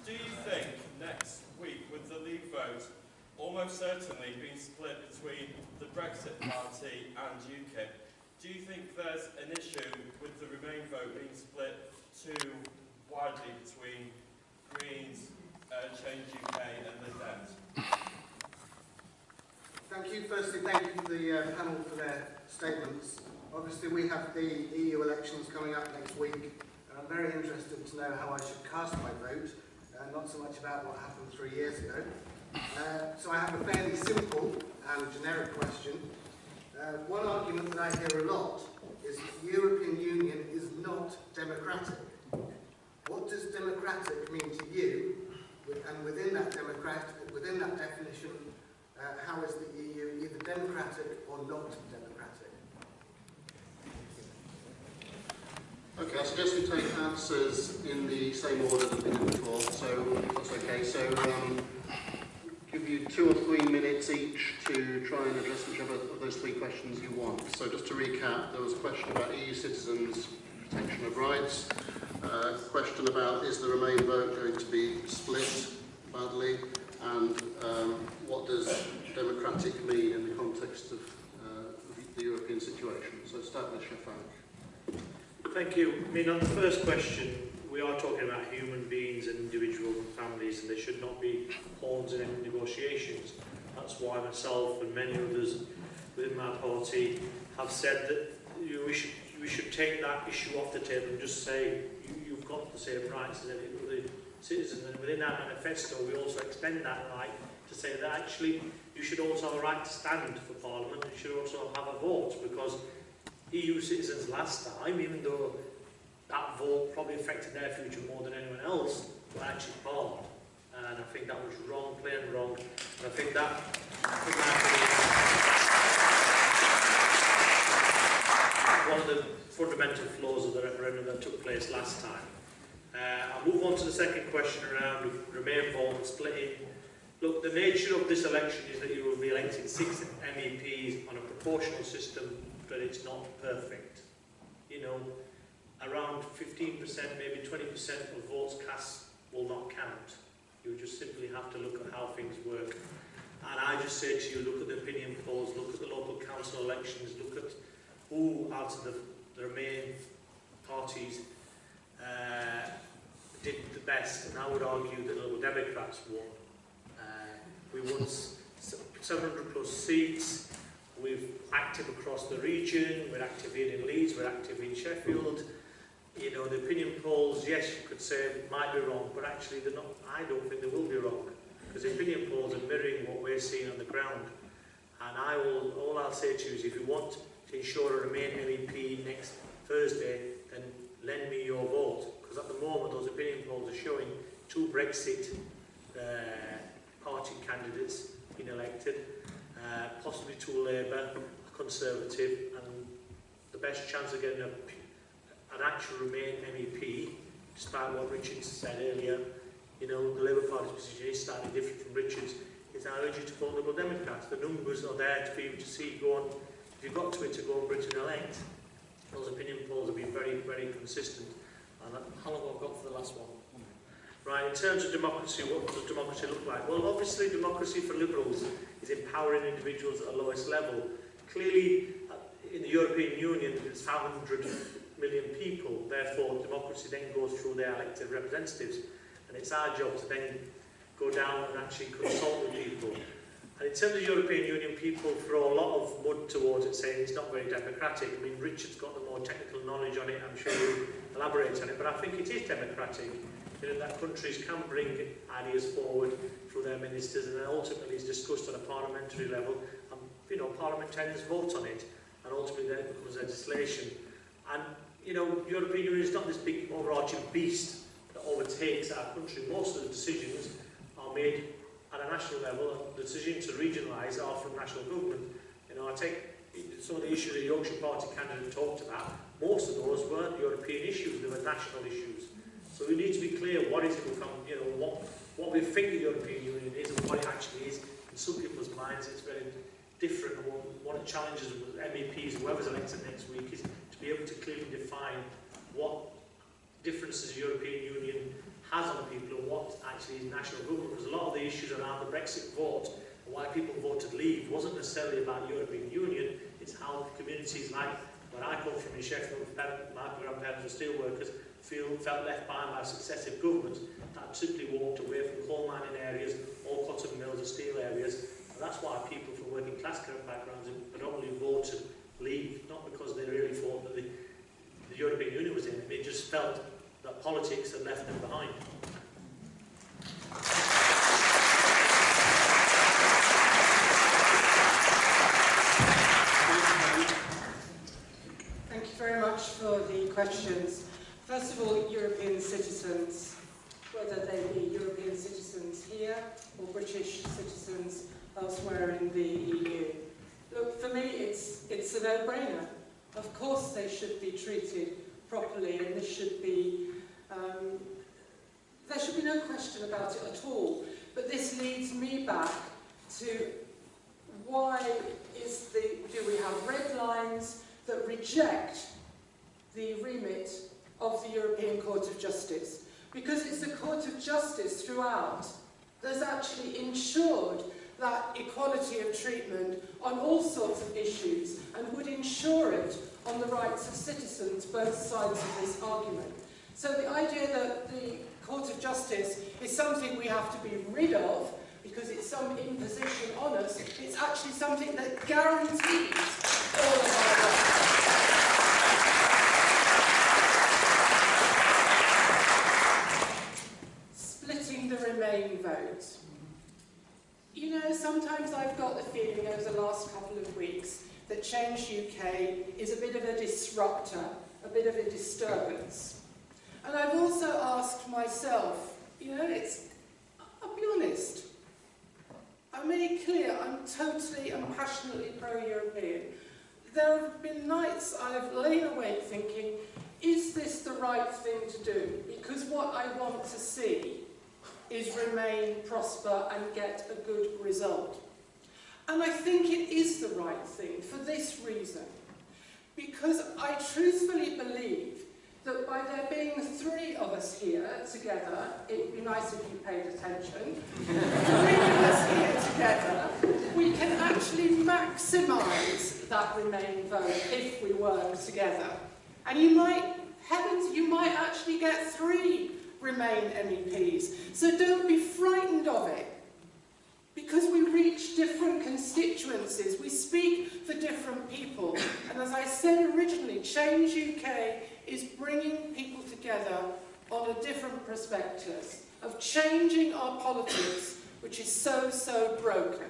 Do you think next week, with the Leave vote almost certainly being split between the Brexit Party and UKIP, do you think there's an issue with the Remain vote being split too widely between Greens, Change UK and the Dems? Thank you. Firstly, thank you to the panel for their statements. Obviously, we have the EU elections coming up next week, and I'm very interested to know how I should cast my vote, not so much about what happened 3 years ago. So I have a fairly simple and generic question. One argument that I hear a lot is the European Union is not democratic. What does democratic mean to you? And within that definition, how is the EU either democratic or not democratic? Okay, I suggest we take answers in the same order that we did before, so that's okay. So give you 2 or 3 minutes each to try and address whichever of those 3 questions you want. So just to recap, there was a question about EU citizens' protection of rights, a question about is the Remain vote going to be split badly, and what does democratic mean in the context of the European situation. So start with Shafak. Thank you. I mean, on the first question, we are talking about human beings and individuals and families, and there should not be pawns in any negotiations. That's why myself and many others within my party have said that we should take that issue off the table and just say you've got the same rights as any other citizens. And within our manifesto, we also extend that right to say that actually you should also have a right to stand for Parliament. You should also have a vote, because EU citizens last time, even though that vote probably affected their future more than anyone else, were actually barred. And I think that was wrong, plain wrong. And I think that, one of the fundamental flaws of the referendum that took place last time. I'll move on to the second question around Remain vote and splitting. Look, the nature of this election is that you will be electing 6 MEPs on a proportional system, but it's not perfect. You know, around 15%, maybe 20% of votes cast will not count. You just simply have to look at how things work. And I just say to you, look at the opinion polls, look at the local council elections, look at who out of the Remain parties did the best. And I would argue that the Liberal Democrats won. We won 700 plus seats. We're active across the region. We're active here in Leeds. We're active in Sheffield. You know, the opinion polls, yes, you could say might be wrong, but actually they're not. I don't think they will be wrong, because the opinion polls are mirroring what we're seeing on the ground. And all I'll say to you is, if you want to ensure a Remain MEP next Thursday, then lend me your vote, because at the moment those opinion polls are showing 2 Brexit party candidates being elected, possibly 2 Labour, a Conservative, and the best chance of getting an actual Remain MEP, despite what Richard said earlier. You know, the Labour Party's position is slightly different from Richard's. I urge you to vote Liberal Democrats. The numbers are there for you to see. Go on, if you've got Twitter, go on Britain Elect. Those opinion polls have been very, very consistent. And how long have I got for the last one? Right, in terms of democracy, what does democracy look like? Well, obviously democracy for Liberals is empowering individuals at the lowest level. Clearly, in the European Union, there's 500 million people. Therefore, democracy then goes through their elected representatives. And it's our job to then go down and actually consult with people. And in terms of the European Union, people throw a lot of mud towards it, saying it's not very democratic. I mean, Richard's got the more technical knowledge on it, I'm sure he'll elaborate on it, but I think it is democratic. You know, that countries can bring ideas forward through their ministers, and then ultimately it's discussed on a parliamentary level, and you know, parliamentarians vote on it, and ultimately then it becomes legislation. And you know, the European Union is not this big overarching beast that overtakes our country. Most of the decisions are made at a national level, and the decisions to regionalise are from national government. You know, I take some of the issues the Yorkshire Party candidate talked about, most of those weren't European issues, they were national issues. So we need to be clear what is it we come, you know, what we think the European Union is and what it actually is. In some people's minds it's very different. And one of the challenges with MEPs, whoever's elected next week, is to be able to clearly define what differences the European Union has on people and what actually is national government. Because a lot of the issues around the Brexit vote and why people voted leave wasn't necessarily about the European Union, it's how communities like where I come from in Sheffield, my grandparents were steel workers, felt left behind by successive governments that simply walked away from coal mining areas, all cotton mills and steel areas. And that's why people from working class backgrounds predominantly voted leave, not because they really thought that the European Union was in it, they just felt that politics had left them behind. Thank you very much for the questions. First of all, European citizens, whether they be European citizens here or British citizens elsewhere in the EU. Look, for me, it's a no-brainer. Of course they should be treated properly, and there should be no question about it at all. But this leads me back to why do we have red lines that reject the remit of the European Court of Justice? Because it's the Court of Justice throughout that's actually ensured that equality of treatment on all sorts of issues and would ensure it on the rights of citizens, both sides of this argument. So the idea that the Court of Justice is something we have to be rid of because it's some imposition on us, it's actually something that guarantees all of our rights. Splitting the Remain vote. You know, sometimes I've got the feeling over the last couple of weeks that Change UK is a bit of a disruptor, a bit of a disturbance. And I've also asked myself, you know, I'll be honest, I made it clear I'm totally and passionately pro-European. There have been nights I have lain awake thinking, is this the right thing to do? Because what I want to see is Remain, prosper and get a good result. And I think it is the right thing for this reason. Because I truthfully believe that by there being 3 of us here together, it would be nice if you paid attention, 3 of us here together, we can actually maximise that Remain vote if we work together. And you might, heavens, you might actually get 3 Remain MEPs. So don't be frightened of it. Because we reach different constituencies, we speak for different people. And as I said originally, Change UK is bringing people together on a different perspective of changing our politics, which is so broken.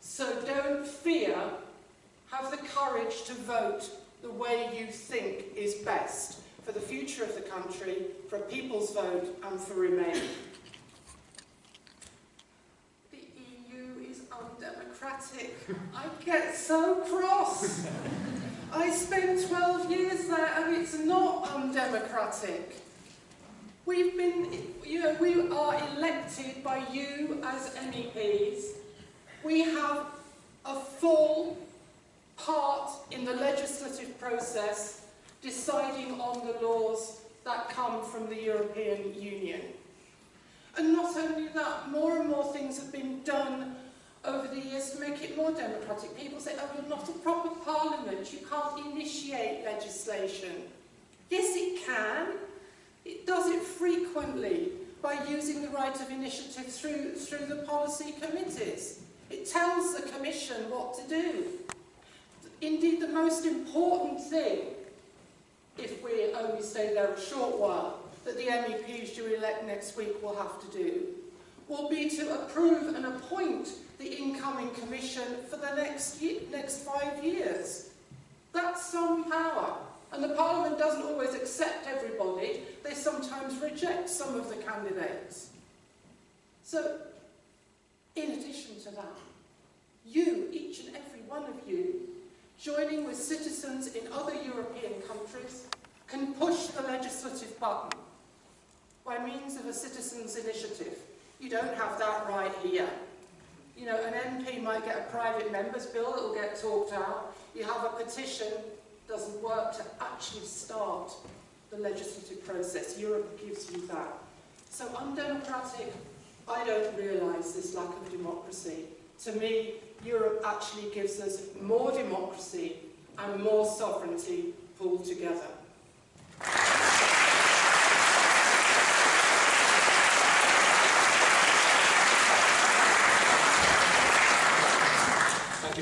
So don't fear, have the courage to vote the way you think is best for the future of the country, for a people's vote and for Remain. Undemocratic. I get so cross. I spent 12 years there and it's not undemocratic. We've been, you know, we are elected by you as MEPs. We have a full part in the legislative process deciding on the laws that come from the European Union. And not only that, more and more things have been done over the years to make it more democratic. People say, oh, you're not a proper parliament, you can't initiate legislation. Yes, it can. It does it frequently by using the right of initiative through the policy committees. It tells the Commission what to do. Indeed, the most important thing, if we only stay there a short while, that the MEPs you elect next week will have to do, will be to approve and appoint the incoming Commission for the next 5 years. That's some power. And the Parliament doesn't always accept everybody. They sometimes reject some of the candidates. So, in addition to that, you, each and every one of you, joining with citizens in other European countries, can push the legislative button by means of a citizens' initiative. You don't have that right here. You know, an MP might get a private member's bill that will get talked out. You have a petition, doesn't work to actually start the legislative process. Europe gives you that. So undemocratic, I don't realise this lack of democracy. To me, Europe actually gives us more democracy and more sovereignty pulled together.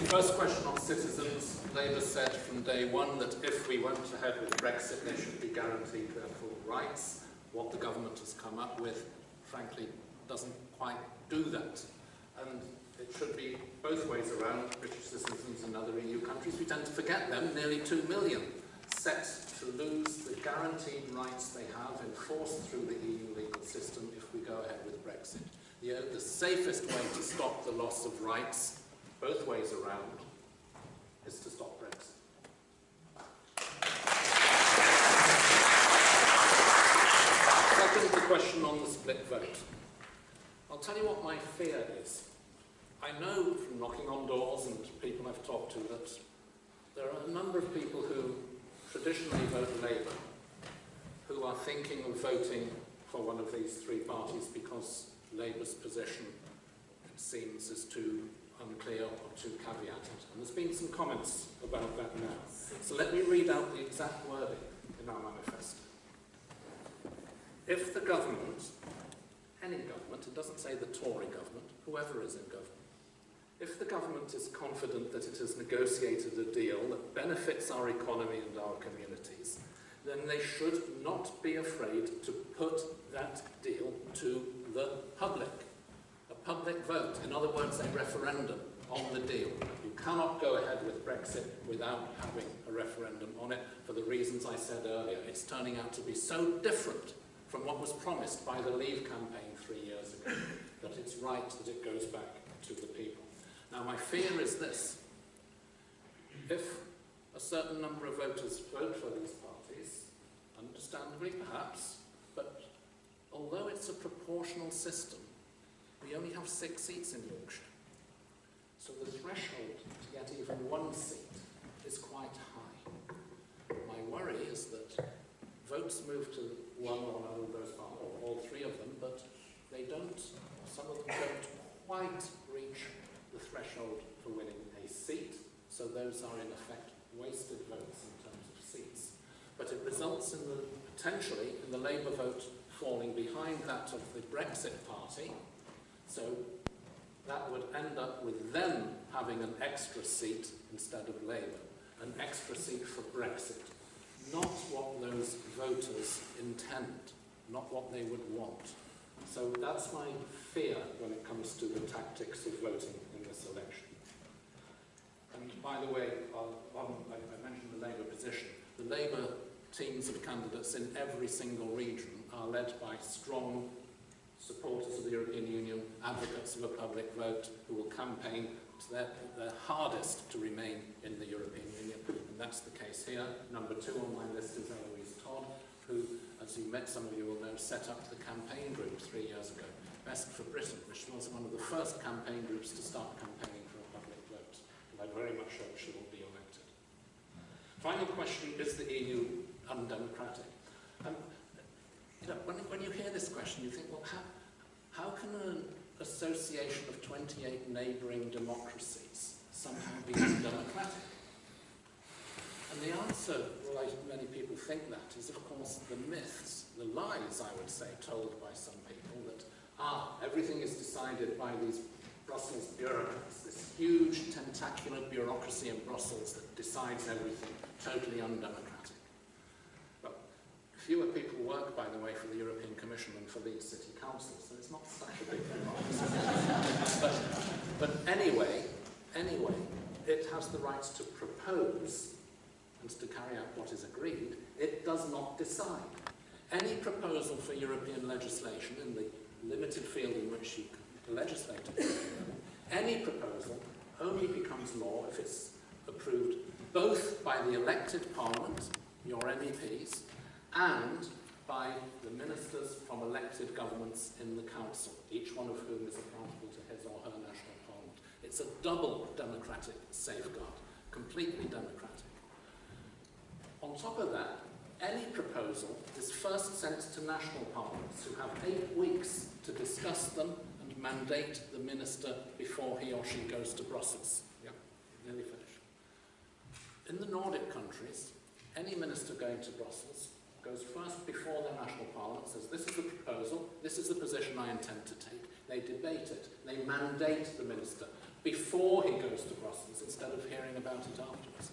First question on citizens. Labour said from day one that if we went ahead with Brexit, they should be guaranteed their full rights. What the government has come up with, frankly, doesn't quite do that. And it should be both ways around. British citizens in other EU countries, we tend to forget them, nearly 2 million, set to lose the guaranteed rights they have enforced through the EU legal system if we go ahead with Brexit. The safest way to stop the loss of rights both ways around is to stop Brexit. Second, the question on the split vote. I'll tell you what my fear is. I know from knocking on doors and people I've talked to that there are a number of people who traditionally vote Labour who are thinking of voting for one of these 3 parties because Labour's position, it seems, is too unclear or too caveated. And there's been some comments about that now. So let me read out the exact wording in our manifesto. if the government, any government, it doesn't say the Tory government, whoever is in government, if the government is confident that it has negotiated a deal that benefits our economy and our communities, then they should not be afraid to put that deal to the public. A public vote, in other words, a referendum on the deal. You cannot go ahead with Brexit without having a referendum on it for the reasons I said earlier. It's turning out to be so different from what was promised by the Leave campaign 3 years ago that it's right that it goes back to the people. Now, my fear is this. If a certain number of voters vote for these parties, understandably perhaps, but although it's a proportional system, we only have 6 seats in Yorkshire. So the threshold to get even 1 seat is quite high. My worry is that votes move to one or another of those parties, or all 3 of them, but they don't, some of them don't quite reach the threshold for winning a seat, so those are in effect wasted votes in terms of seats. But it results in the, potentially, in the Labour vote falling behind that of the Brexit party, so that would end up with them having an extra seat instead of Labour, an extra seat for Brexit. Not what those voters intend, not what they would want. So that's my fear when it comes to the tactics of voting in this election. And by the way, I mentioned the Labour position. The Labour teams of candidates in every single region are led by strong supporters of the European Union, advocates of a public vote, who will campaign to their hardest to remain in the European Union. And that's the case here. Number 2 on my list is Eloise Todd, who, as you met, some of you will know, set up the campaign group 3 years ago, Best for Britain, which was one of the first campaign groups to start campaigning for a public vote. And I very much hope she will be elected. Final question, is the EU undemocratic? You know, when you hear this question, you think, well, how can an association of 28 neighbouring democracies somehow be undemocratic? And the answer, why many people think that, is of course the myths, the lies, I would say, told by some people that, everything is decided by these Brussels bureaucrats, this huge tentacular bureaucracy in Brussels that decides everything, totally undemocratic. Well, fewer people work, by the way, for the European Commission than for Leeds City Council, so it's not such a big democracy. but anyway, it has the right to propose and to carry out what is agreed. It does not decide. Any proposal for European legislation in the limited field in which you legislate, any proposal only becomes law if it's approved both by the elected parliament, your MEPs, and by the ministers from elected governments in the council, each one of whom is accountable to his or her national parliament. It's a double democratic safeguard, completely democratic. On top of that, any proposal is first sent to national parliaments, who have 8 weeks to discuss them and mandate the minister before he or she goes to Brussels. Yeah, nearly finished. In the Nordic countries, any minister going to Brussels goes first before their national parliament, says, this is the proposal, this is the position I intend to take. They debate it, they mandate the minister before he goes to Brussels, instead of hearing about it afterwards.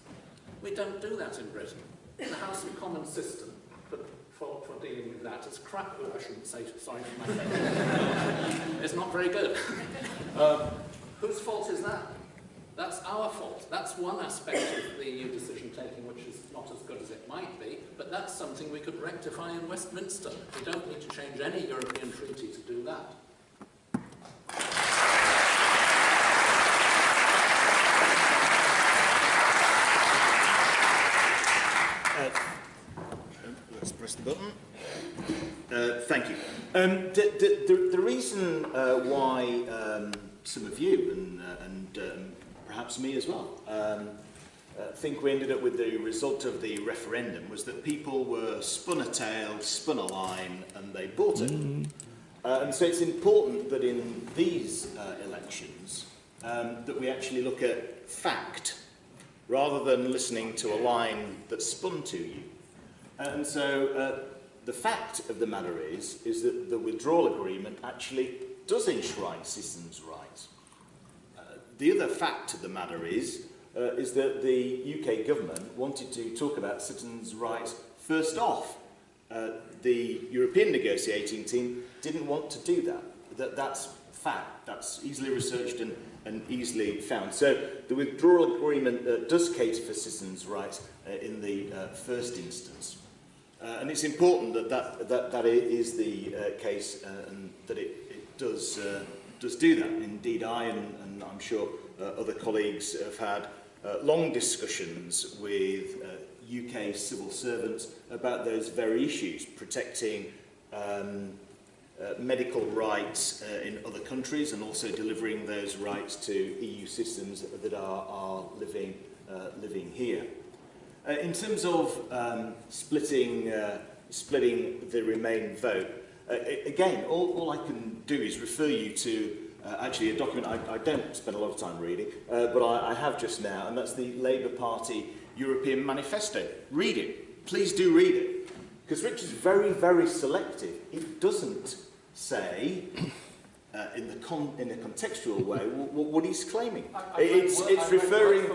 We don't do that in Britain. The House of Commons system for dealing with that is crap. Oh, I shouldn't say, sorry for my friend. It's not very good. Whose fault is that? That's our fault. That's one aspect of the EU decision-taking which is not as good as it might be, but that's something we could rectify in Westminster. We don't need to change any European treaty to do that. Let's press the button. Thank you. The reason why some of you, and perhaps me as well, think we ended up with the result of the referendum was that people were spun a tale, spun a line, and they bought it. And so it's important that in these elections that we actually look at fact rather than listening to a line that's spun to you. And so the fact of the matter is that the withdrawal agreement actually does enshrine citizens' rights. The other fact of the matter is that the UK government wanted to talk about citizens' rights first off. The European negotiating team didn't want to do that. That's fact. That's easily researched and easily found. So the withdrawal agreement does cater for citizens' rights in the first instance. And it's important that is the case and that it does do that. Indeed, I and I'm sure other colleagues have had long discussions with UK civil servants about those very issues, protecting medical rights in other countries and also delivering those rights to EU citizens that are living here. In terms of splitting the Remain vote, again, all I can do is refer you to actually a document I don't spend a lot of time reading, but I have just now, and that's the Labour Party European Manifesto. Read it. Please do read it. Because Richard's very, very selective. It doesn't say, in a contextual way, what he's claiming. It's referring.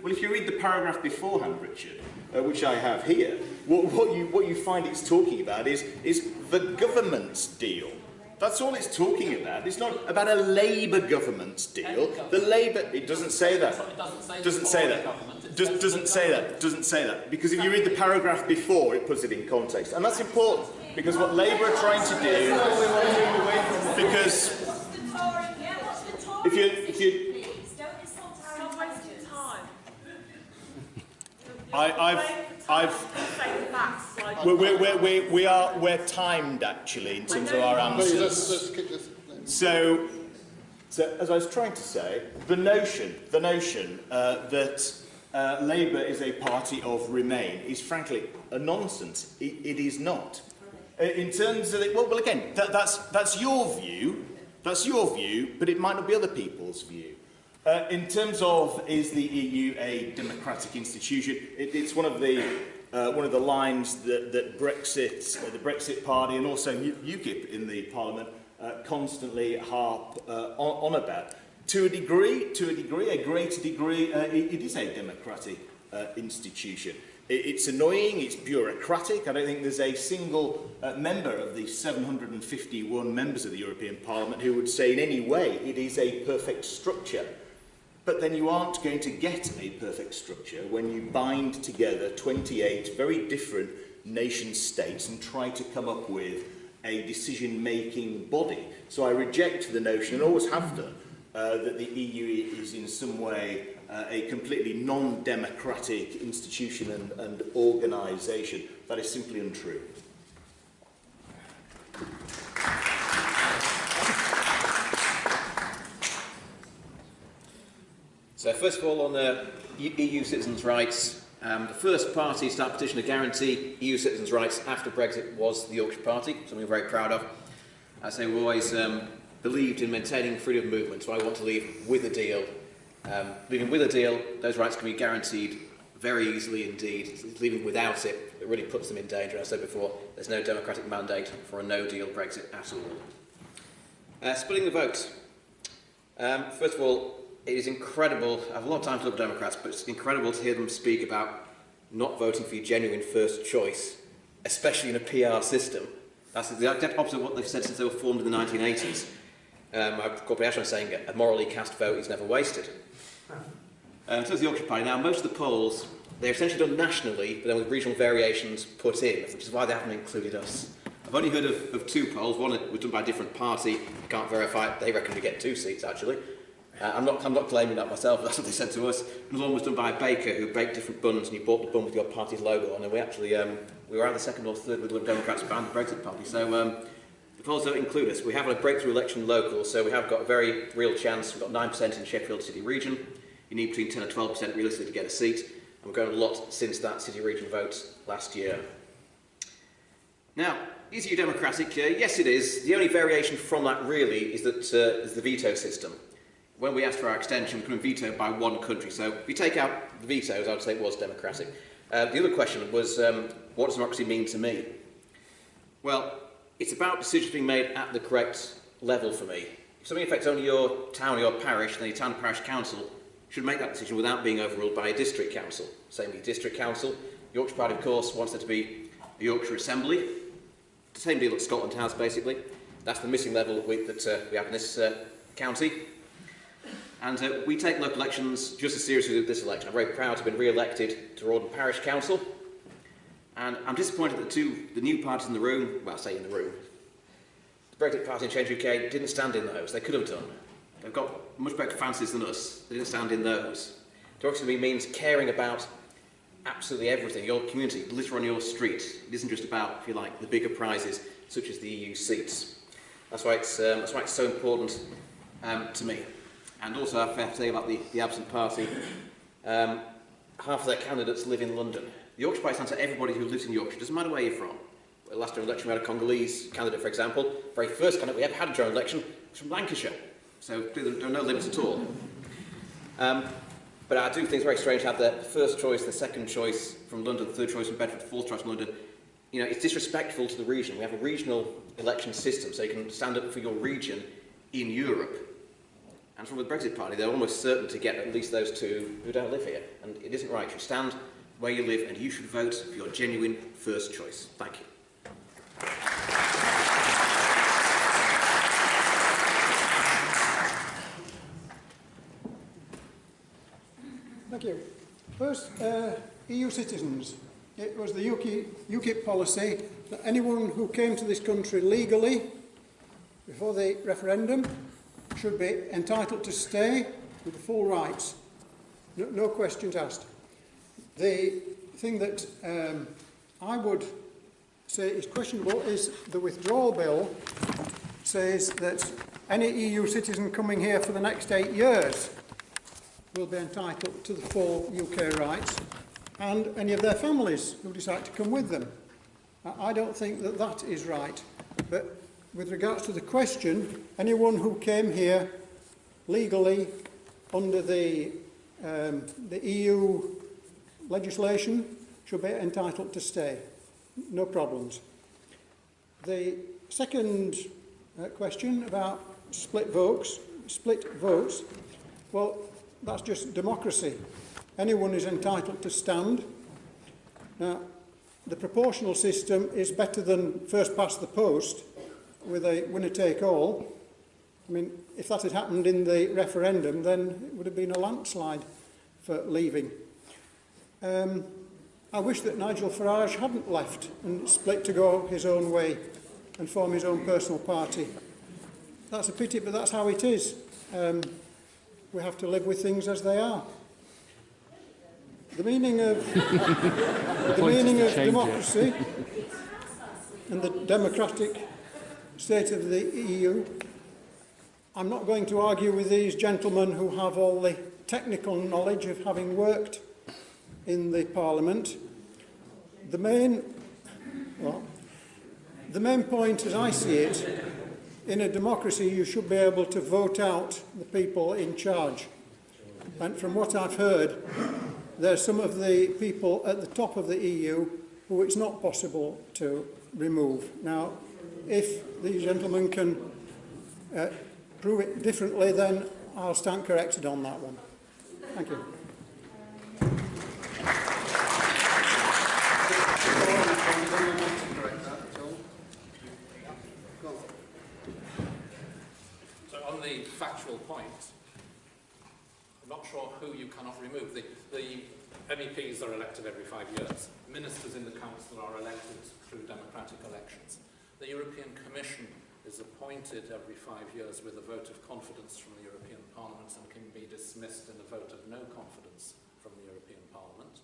Well, if you read the paragraph beforehand, Richard, which I have here, what you find it's talking about is the government's deal. That's all it's talking about. It's not about a Labour government's deal. The Labour, it doesn't say that. Doesn't say that. Doesn't say that. Because if you read the paragraph before, it puts it in context, and that's important because what Labour are trying to do. Because if you, we're timed actually in terms of our answers. So as I was trying to say, the notion that Labour is a party of Remain is frankly a nonsense. It is not. In terms of well again, that's your view. That's your view, but it might not be other people's view. In terms of is the EU a democratic institution, it's one of the lines that Brexit, the Brexit Party, and also UKIP in the Parliament constantly harp on about. To a greater degree, it is a democratic institution. It's annoying, it's bureaucratic. I don't think there's a single member of the 751 members of the European Parliament who would say in any way it is a perfect structure. But then you aren't going to get a perfect structure when you bind together 28 very different nation states and try to come up with a decision-making body. So I reject the notion, and always have done, that the EU is in some way a completely non-democratic institution and organisation. That is simply untrue. So first of all, on the EU citizens' rights, the first party to start petition to guarantee EU citizens' rights after Brexit was the Yorkshire Party, something we're very proud of. I say we've always believed in maintaining freedom of movement, so I want to leave with a deal. Leaving with a deal, those rights can be guaranteed very easily indeed. Leaving without it, it really puts them in danger. As I said before, there's no democratic mandate for a no-deal Brexit at all. Splitting the vote. First of all, it is incredible. I have a lot of time to look at Democrats, but it's incredible to hear them speak about not voting for your genuine first choice, especially in a PR system. That's the exact opposite of what they've said since they were formed in the 1980s. Corporation is saying a morally cast vote is never wasted. So is the Yorkshire Party. Now, most of the polls, they're essentially done nationally, but then with regional variations put in, which is why they haven't included us. I've only heard of two polls. One was done by a different party. I can't verify it. They reckon we get 2 seats, actually. I'm not claiming that myself. That's what they said to us. Another one was done by a baker who baked different buns, and you bought the bun with your party's logo on. And we actually we were either second or third with the Democrats behind the Brexit Party. So the polls don't include us. We have a breakthrough election local, so we have got a very real chance. We've got 9% in Sheffield City region. You need between 10 and 12% realistically to get a seat. And we've grown a lot since that city region vote last year. Now, is EU democratic? Yes, it is. The only variation from that really is that is the veto system. When we asked for our extension, we couldn't veto by one country. So if you take out the vetoes, I would say it was democratic. The other question was, what does democracy mean to me? Well, it's about decisions being made at the correct level for me. If something affects only your town or your parish, then your town and parish council should make that decision without being overruled by a district council. Same with the district council. Yorkshire Party, of course, wants there to be a Yorkshire Assembly. The same deal that Scotland has, basically. That's the missing level that we have in this county. And we take local elections just as seriously as this election. I'm very proud to have been re-elected to Rawdon Parish Council. And I'm disappointed that the new parties in the room, well, I say in the room, the Brexit Party and Change UK didn't stand in those. They could have done. They've got much better fancies than us. They didn't stand in those. Democracy to me means caring about absolutely everything, your community, the litter on your street. It isn't just about, if you like, the bigger prizes, such as the EU seats. That's why it's so important to me. And also, I have to say about the absent party, half of their candidates live in London. The Yorkshire Party stands for everybody who lives in Yorkshire, doesn't matter where you're from. The last general election we had a Congolese candidate, for example. The very first candidate we ever had a general election was from Lancashire. So there are no limits at all. But I do think it's very strange to have the first choice, the second choice from London, the third choice from Bedford, the fourth choice from London. You know, it's disrespectful to the region. We have a regional election system, so you can stand up for your region in Europe. And from the Brexit Party, they're almost certain to get at least those two who don't live here. And it isn't right. You stand where you live, and you should vote for your genuine first choice. Thank you. Thank you. First, EU citizens. It was the UKIP policy that anyone who came to this country legally before the referendum should be entitled to stay with the full rights. No questions asked. The thing that I would say is questionable is the withdrawal bill says that any EU citizen coming here for the next 8 years will be entitled to the full UK rights, and any of their families who decide to come with them. I don't think that that is right. But with regards to the question, anyone who came here legally under the EU legislation should be entitled to stay. No problems. The second question about split votes, well, that's just democracy. Anyone is entitled to stand. Now, the proportional system is better than first past the post with a winner-take-all. I mean, if that had happened in the referendum, then it would have been a landslide for leaving. I wish that Nigel Farage hadn't left and split to go his own way and form his own personal party. That's a pity, but that's how it is. We have to live with things as they are. The meaning of, democracy and the democratic state of the EU, I'm not going to argue with these gentlemen who have all the technical knowledge of having worked in the Parliament. The main point, as I see it, in a democracy you should be able to vote out the people in charge. And from what I've heard, there's some of the people at the top of the EU who it's not possible to remove. Now, if these gentlemen can prove it differently, then I'll stand corrected on that one. Thank you. So on the factual point, I'm not sure who you cannot remove. The MEPs are elected every 5 years. Ministers in the council are elected through democratic elections. The European Commission is appointed every 5 years with a vote of confidence from the European Parliament and can be dismissed in a vote of no confidence from the European Parliament.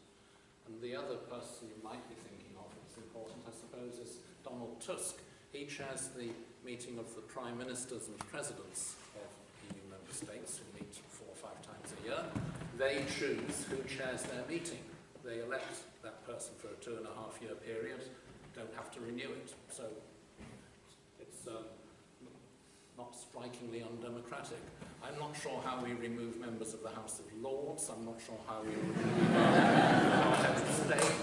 And the other person you might be thinking of, it's important I suppose, is Donald Tusk. He chairs the meeting of the Prime Ministers and Presidents of EU member states who meet 4 or 5 times a year. They choose who chairs their meeting. They elect that person for a 2.5-year period, don't have to renew it. So it's not strikingly undemocratic. I'm not sure how we remove members of the House of Lords. I'm not sure how we remove heads of state.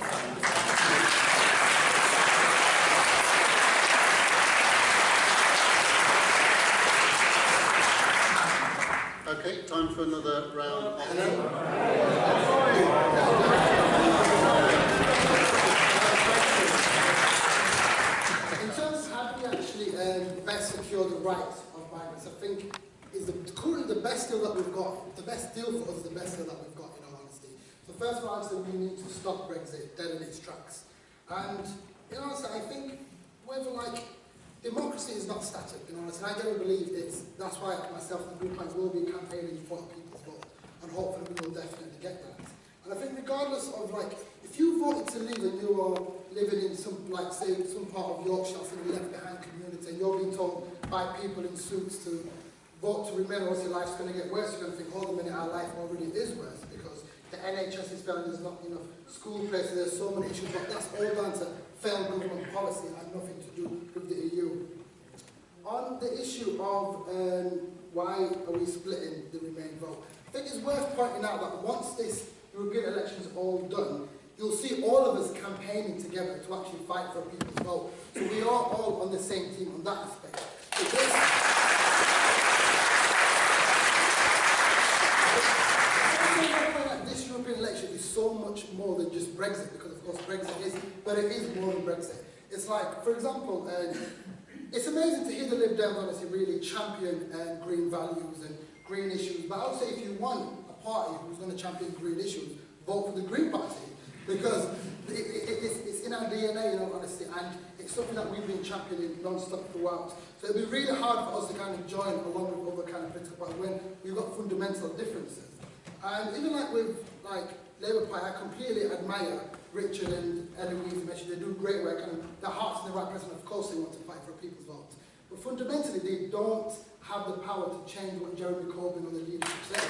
for another round of In terms of how do we actually best secure the rights of migrants, I think is currently the best deal that we've got. The best deal for us is the best deal that we've got, in all honesty. So first of all, we need to stop Brexit dead in its tracks. And in all honesty, I think whether democracy is not static, in all honesty, and I don't believe that's why myself and the group will be campaigning for people's vote, and hopefully we will definitely get that. And I think regardless of if you voted to leave and you are living in some say some part of Yorkshire, in a left behind community, and you're being told by people in suits to vote to remain, or else your life's going to get worse, you're going to think, hold a minute, our life already is worse, because the NHS is failing, there's not enough school places, there's so many issues, but that's all down to failed government policy and had nothing to do with the EU. On the issue of why are we splitting the Remain vote, I think it's worth pointing out that once this European election is all done, you'll see all of us campaigning together to actually fight for people's vote. So we are all on the same team on that aspect. This European election is so much more than just Brexit, because of course Brexit is, but it is more than Brexit. It's for example, it's amazing to hear the Lib Dems honestly really champion green values and green issues, but I would say if you want a party who's going to champion green issues, vote for the Green Party, because it's in our DNA, honestly, and it's something that we've been championing non-stop throughout. So it'll be really hard for us to kind of join along with other kind of political parties when we've got fundamental differences. And even with Labour Party, I completely admire Richard and Eloise. They do great work, and their heart's in the right place, and of course they want to fight for people's votes. But fundamentally, they don't have the power to change what Jeremy Corbyn on the leadership says.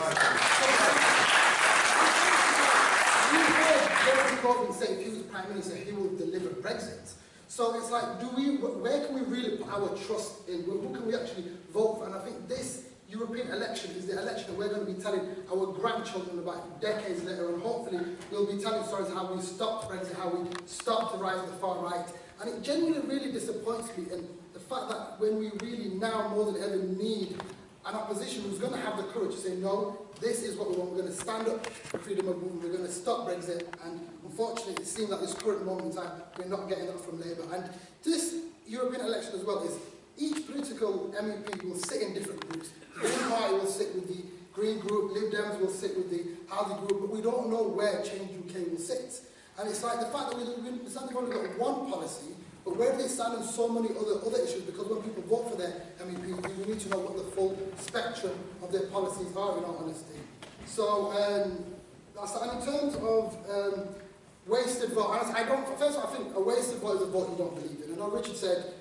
We heard Jeremy Corbyn say if he was Prime Minister, he would deliver Brexit. So it's where can we really put our trust in? Who can we actually vote for? And I think this European election is the election that we're going to be telling our grandchildren about decades later, and hopefully we'll be telling stories of how we stopped Brexit, how we stopped the rise of the far right. And it genuinely really disappoints me, and the fact that when we really now more than ever need an opposition who's going to have the courage to say, no, this is what we want, we're going to stand up for freedom of movement, we're going to stop Brexit, and unfortunately it seems like this current moment in time we're not getting that from Labour. And this European election as well is each political MEP will sit in different groups. The Green Party will sit with the Green group, Lib Dems will sit with the Housing group, but we don't know where Change UK will sit. And it's the fact that we've only got one policy, but where do they stand on so many other issues? Because when people vote for their MEPs, we need to know what the full spectrum of their policies are, in all honesty. So, that's that. And in terms of wasted vote, first of all, I think a wasted vote is a vote you don't believe in. I know Richard said,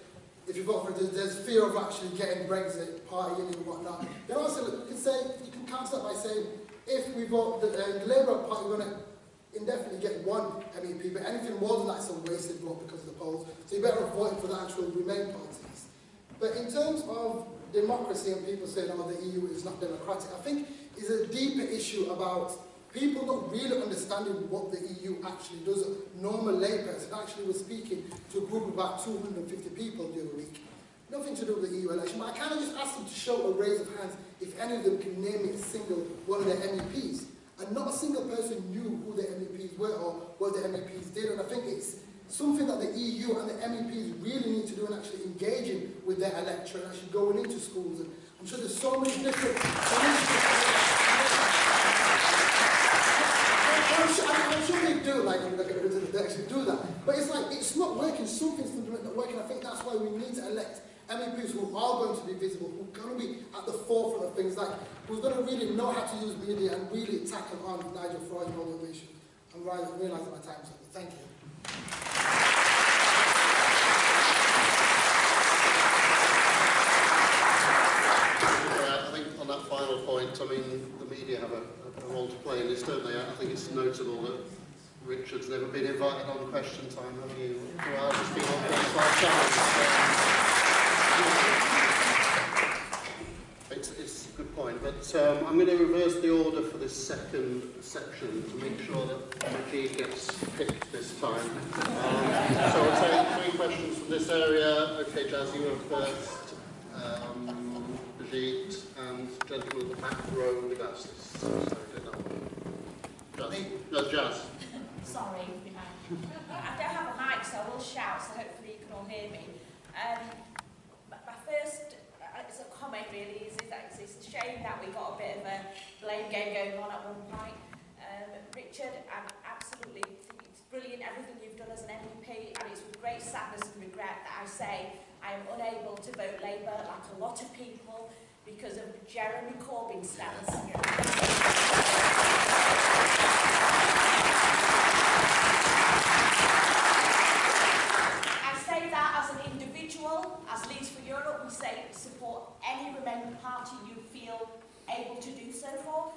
if you vote for it, there's fear of actually getting Brexit, partying and whatnot. Then also, you can counter that by saying, if we vote the Labour Party, we're going to indefinitely get one MEP, but anything more than that is a wasted vote because of the polls. So you're better off voting for the actual Remain parties. But in terms of democracy and people saying, oh, the EU is not democratic, I think it's a deeper issue about people not really understanding what the EU actually does. A normal layperson actually was speaking to a group of about 250 people the other week. Nothing to do with the EU election, but I kind of just asked them to show a raise of hands if any of them can name me a single one of their MEPs. And not a single person knew who their MEPs were or what their MEPs did. And I think it's something that the EU and the MEPs really need to do, and actually engaging with their electorate and actually going into schools. And I'm sure there's so many different... I'm sure they do, they actually do that. But it's not working, something's not working. I think that's why we need to elect MEPs who are going to be visible, who are going to be at the forefront of things, who's going to really know how to use media and really tackle on Nigel Farage and all the issues. I'm realising my time's up. Thank you. I think on that final point, the media have a role to play in this, don't they? I think it's notable that Richard's never been invited on Question Time, have you? Well, just been on 5 times. It's a good point, but I'm going to reverse the order for this second section to make sure that McGee gets picked this time. So we'll take 3 questions from this area. Okay, Jazz, you were first. Brigitte and gentleman in the back row with glasses. Jazz. Sorry, I don't have a mic, so I will shout, so hopefully you can all hear me. My first, it's a comment really, is that it's a shame that we got a bit of a blame game going on at one point. Richard, I absolutely think it's brilliant everything you've done as an MEP, and it's with great sadness and regret that I say I am unable to vote Labour like a lot of people because of Jeremy Corbyn's stance. As Leeds for Europe, we say support any Remaining party you feel able to do so for.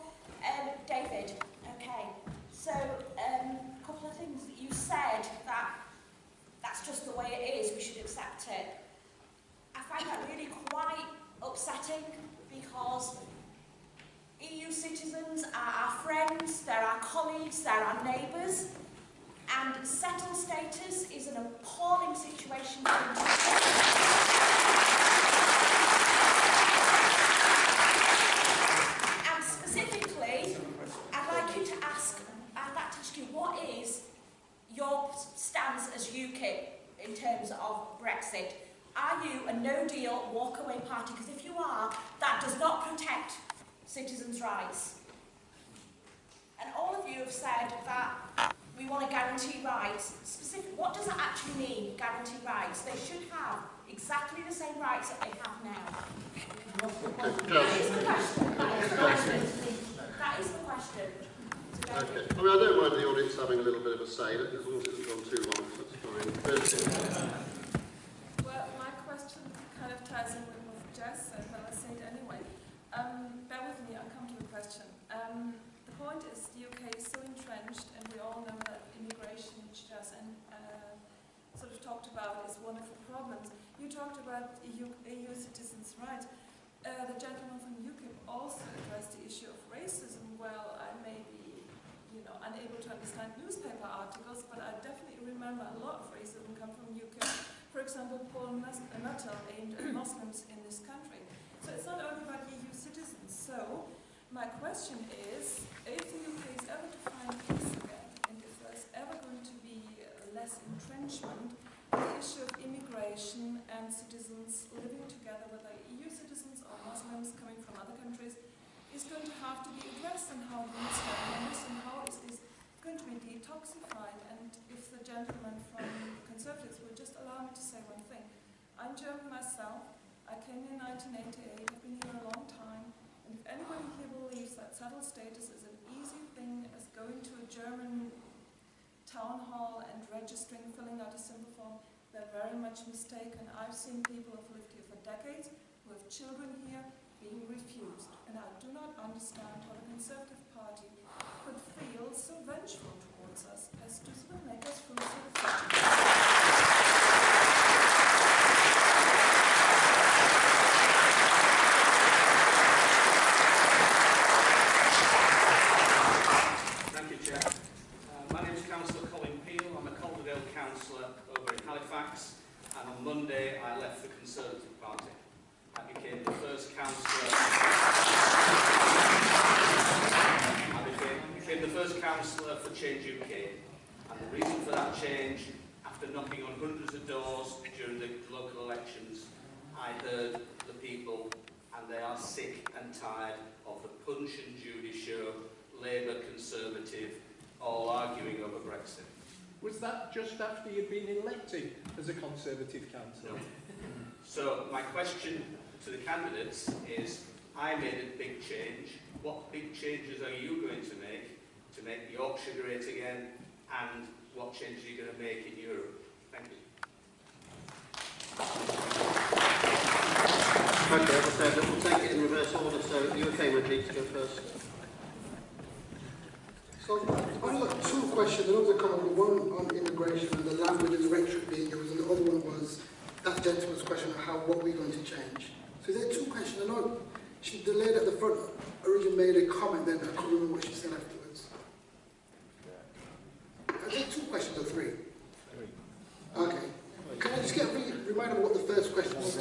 David, okay, so a couple of things. You said that that's just the way it is, we should accept it. I find that really quite upsetting because EU citizens are our friends, they're our colleagues, they're our neighbours. And settled status is an appalling situation for them to And specifically, I'd like to ask you, what is your stance as UKIP in terms of Brexit? Are you a no-deal, walk-away party? Because if you are, that does not protect citizens' rights. And all of you have said that we want to guarantee rights. What does that actually mean, guarantee rights? They should have exactly the same rights that they have now. That is the question. That is the question. Okay. I mean, I don't mind the audience having a little bit of a say, as long as it hasn't gone too long, that's fine. Well, my question kind of ties in with what Jess said, but I'll say it anyway. Bear with me, I'll come to the question. The point is the UK is so entrenched, and we all know that immigration, which Jess sort of talked about, is one of the problems. You talked about EU citizens' rights. The gentleman from UKIP also addressed the issue of racism. Well, I may be, unable to understand newspaper articles, but I definitely remember a lot of racism come from UKIP. For example, Paul Nuttall aimed at Muslims in this country. So it's not only about EU citizens. So my question is, if the UK is ever to find peace again, and if there's ever going to be less entrenchment, the issue of immigration and citizens living together, whether EU citizens or Muslims coming from other countries, is going to have to be addressed, and how these families and how is this going to be detoxified. And if the gentleman from Conservatives would just allow me to say one thing. I'm German myself. I came in 1988. I've been here a long time. And if anybody here believes that settled status is an easy thing as going to a German town hall and registering, filling out a simple form, they're very much mistaken. I've seen people who've lived here for decades, who have children here, being refused. And I do not understand how the Conservative Party could feel so vengeful towards us as to sort of make us feel so Thank you, Chair. My name is Councillor Colin Peel. I'm a Calderdale councillor over in Halifax, and on Monday I left the Conservative Party. I became the first councillor. For Change UK, and the reason for that change, after knocking on hundreds of doors during the local elections, I heard the people, and they are sick and tired of the Punch and Judy show, Labour, Conservative, all arguing over Brexit. Was that just after you'd been elected as a Conservative councillor? No. So my question to the candidates is, I made a big change. What big changes are you going to make Yorkshire great again, and what changes are you going to make in Europe? Thank you. Okay, as I said, we'll take it in reverse order, so are you okay, Reggie, to go first? So, I've got two questions. There was a comment, one on immigration and the language and the rhetoric being used, and the other one was that gentleman's question of what we're going to change. So there are two questions. I know the lady at the front originally made a comment, then I couldn't remember what she said afterwards. I think two questions or three? Okay. Can I just get reminded of what the first question was?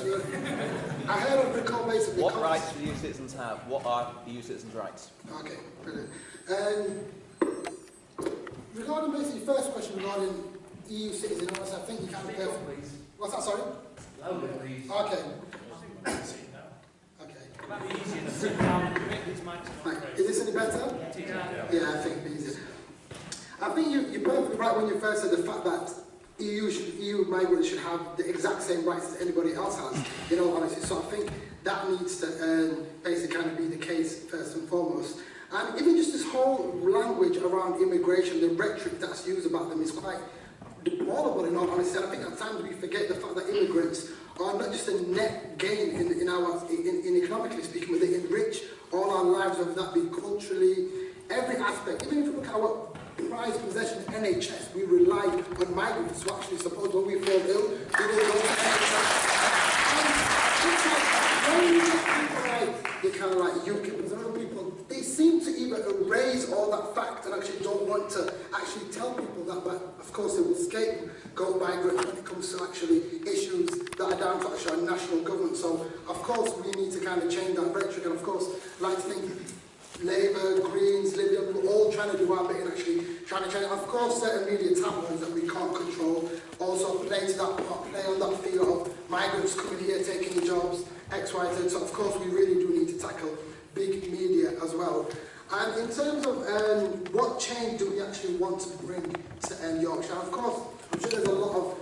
I I heard of recall basically. What rights do EU citizens have? What are EU citizens' rights? Okay, brilliant. Regarding basically the first question regarding EU citizens, I think you can be careful. What's that, sorry? Louder, please. Okay. Right. Is this any better? Yeah, I think it's easier. I think you're perfectly right when you first said the fact that EU migrants should have the exact same rights as anybody else has, in all honesty. So I think that needs to basically kind of be the case first and foremost. And even just this whole language around immigration, the rhetoric that's used about them is quite deplorable in all honesty. And I think at times we forget the fact that immigrants are not just a net gain in economically speaking, but they enrich all our lives, whether that be culturally, every aspect. Even if you look at our prized possession, NHS, we rely on migrants to actually support when we fall ill. We will go to NHS. When you get people like the kind of like UKIPers and other people, they seem to either erase all that fact and actually don't want to actually tell people that, but of course they will scapegoat migrants when it comes to actually issues that are down to actually our national government. So of course we need to kind of change that rhetoric, and of course like to think Labour, Greens, Liberal, we're all trying to do our bit in actually trying to change it. Of course certain media tabloids that we can't control also play to that part, play on that fear of migrants coming here, taking the jobs, X, Y, Z. So of course we really do need to tackle big media as well. And in terms of what change do we actually want to bring to Yorkshire? Of course, I'm sure there's a lot of,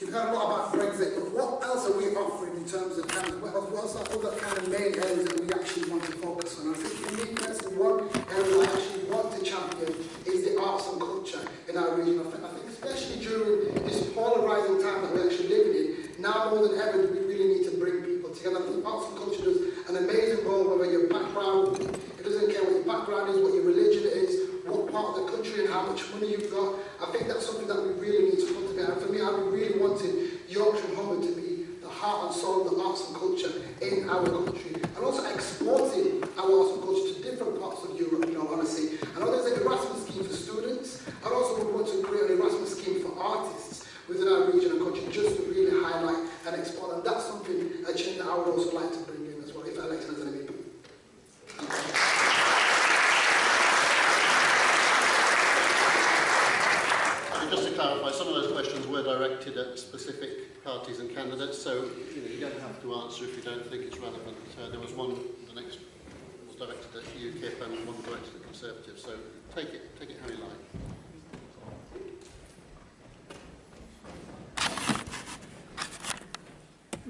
you've heard a lot about Brexit, but what else are we offering in terms of kind of, what's that other kind of main areas that we actually want to focus on? I think for me personally, one area I actually want to champion is the arts and culture in our region. I think especially during this polarising time that we're actually living in, now more than ever we really need to bring people together. I think arts and culture does an amazing role, whether your background, it doesn't care what your background is, what your religion is, what part of the country and how much money you've got. I think that's something that we really need to put together. And for me, I really wanted Yorkshire and Humber to be the heart and soul of the arts and culture in our country, and also exporting our arts and culture to different parts of Europe, in all honesty. I know there's an Erasmus scheme for students. I also would want to create an Erasmus scheme for artists within our region and country, just to really highlight and export. And that's something, a change that I would also like to bring in as well, if elected as an MP. Just to clarify, some of those questions were directed at specific parties and candidates, so you don't have to answer if you don't think it's relevant. There was one, the next was directed at UKIP and one directed at Conservatives, so take it how you like.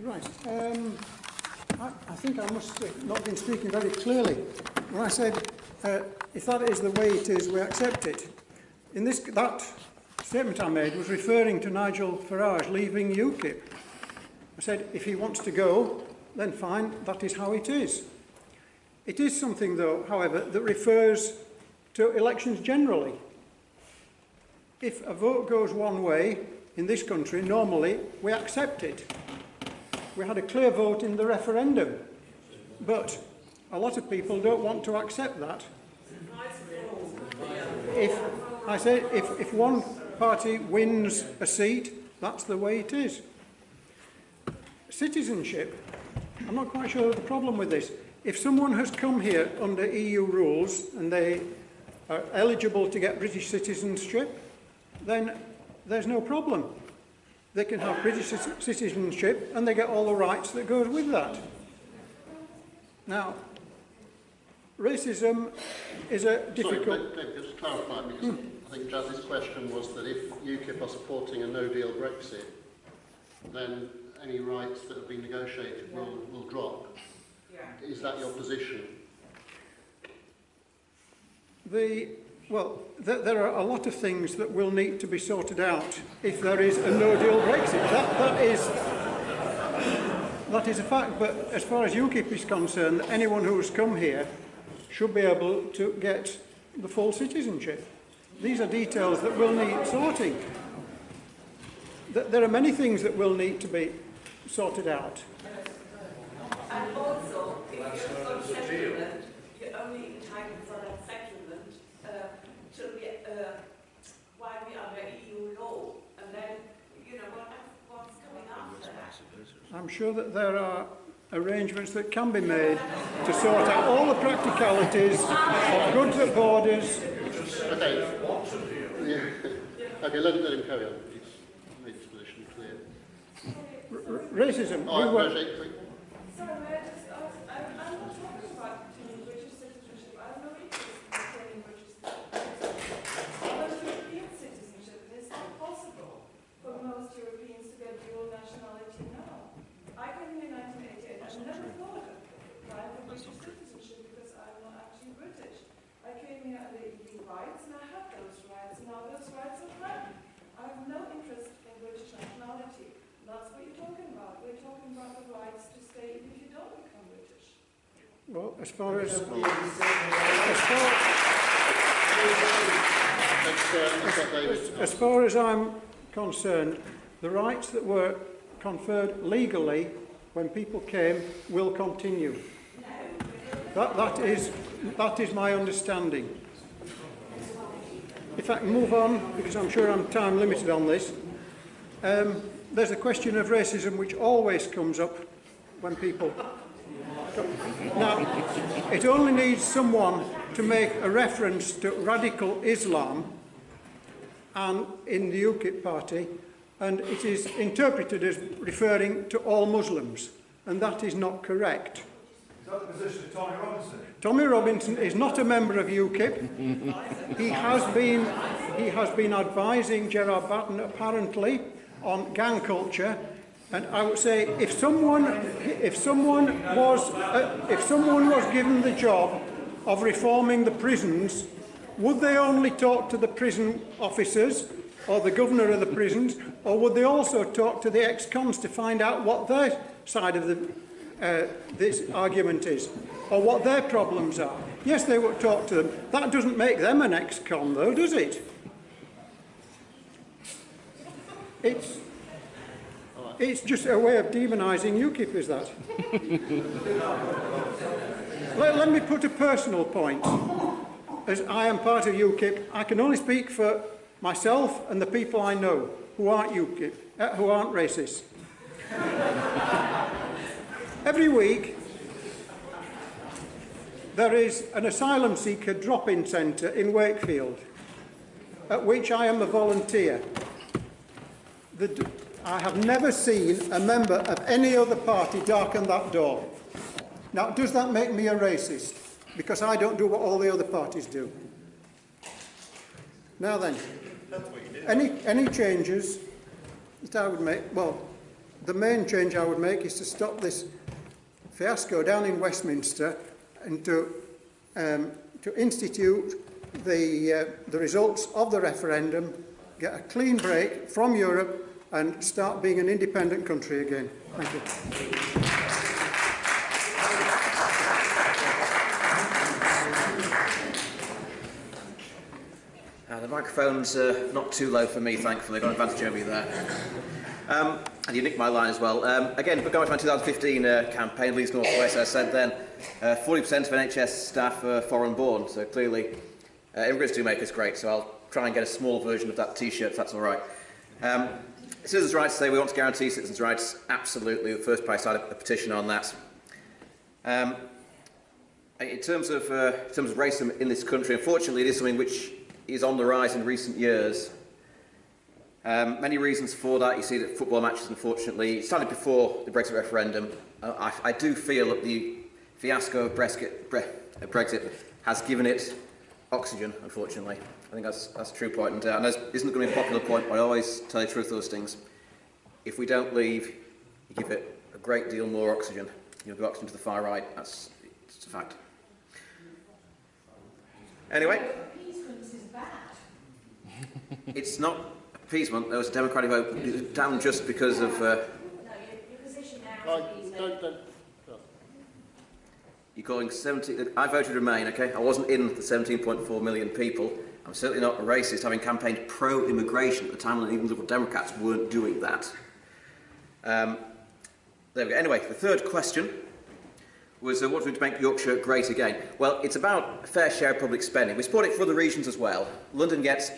Right. I think I must have not been speaking very clearly when I said if that is the way it is, we accept it. In that statement I made was referring to Nigel Farage leaving UKIP. I said if he wants to go, then fine, that is how it is. It is something, though, however, that refers to elections generally. If a vote goes one way in this country, normally we accept it. We had a clear vote in the referendum, but a lot of people don't want to accept that. If one party wins a seat, that's the way it is. Citizenship, I'm not quite sure of the problem with this. If someone has come here under EU rules and they are eligible to get British citizenship, then there's no problem. They can have British citizenship and they get all the rights that goes with that. Now, racism is a difficult... Sorry, David, just to clarify, because I think Jazz's question was that if UKIP are supporting a no-deal Brexit, then any rights that have been negotiated will drop. Yeah. Is that your position? Well, there are a lot of things that will need to be sorted out if there is a no-deal Brexit. That is a fact, but as far as UKIP is concerned, anyone who has come here should be able to get the full citizenship. These are details that will need sorting. There are many things that will need to be sorted out. And also, if you're on settlement, you're only entitled for that settlement while we are under EU law. And then, what's coming after that? I'm sure that there are arrangements that can be made to sort out all the practicalities of goods at borders. Okay. Yeah. Okay, let him carry on. He's made his position clear. Racism. Oh, You were, Sorry, may I just ask, I'm not talking about obtaining British citizenship. I have no interest in obtaining British citizenship. But European citizenship, it's not possible for most Europeans to get dual nationality now. I came here in 1988. I never thought of applying for British citizenship because I'm not actually British. I came here under EU rights and I have those rights. Now those rights are threatened. I have no interest in British nationality. That's what you're talking about. We're talking about the rights to stay even if you don't become British. well, as far as I'm concerned, the rights that were conferred legally when people came will continue. That is my understanding. If I can move on, because I'm sure I'm time limited on this. There's a question of racism which always comes up when people... Now, it only needs someone to make a reference to radical Islam and in the UKIP party, and it is interpreted as referring to all Muslims, and that is not correct. Is that the position of Tommy Robinson? Tommy Robinson is not a member of UKIP. He has been advising Gerard Batten apparently on gang culture, and I would say if someone was given the job of reforming the prisons, would they only talk to the prison officers or the governor of the prisons, or would they also talk to the ex-cons to find out what their side of this argument is, or what their problems are? Yes, they would talk to them. That doesn't make them an ex-con, though, does it? It's just a way of demonising UKIP, is that? Let me put a personal point. As I am part of UKIP, I can only speak for myself and the people I know who aren't UKIP, who aren't racist. Every week, there is an asylum seeker drop-in centre in Wakefield, at which I am a volunteer. I have never seen a member of any other party darken that door. Now, does that make me a racist? Because I don't do what all the other parties do. Now then, any changes that I would make, well, the main change I would make is to stop this fiasco down in Westminster and to institute the results of the referendum, get a clean break from Europe and start being an independent country again. Thank you. The microphone's not too low for me, thankfully. Got an advantage over you there. And you nicked my line as well. Again, going to my 2015 campaign, Leeds North West, as I said then, 40% of NHS staff are foreign-born, so clearly immigrants do make us great, so I'll try and get a small version of that T-shirt, if that's all right. Citizens' rights say we want to guarantee citizens' rights. Absolutely, the first place I had a petition on that. In terms of racism in this country, unfortunately, it is something which is on the rise in recent years. Many reasons for that. You see that football matches, unfortunately, it started before the Brexit referendum. I do feel that the fiasco of Brexit has given it oxygen, unfortunately. I think that's a true point. And that isn't going to be a popular point, but I always tell you the truth of those things. If we don't leave, you give it a great deal more oxygen. You'll give oxygen to the far right. It's a fact. Anyway. Appeasement is bad. It's not appeasement. There was a democratic vote. It was damned just because of... No, your position now is appeasement. You're calling 70... I voted Remain, okay? I wasn't in the 17.4 million people. I'm certainly not a racist, having campaigned pro-immigration at the time when even Liberal Democrats weren't doing that. There we go. Anyway, the third question was what do we do to make Yorkshire great again? Well, it's about a fair share of public spending. We support it for other regions as well. London gets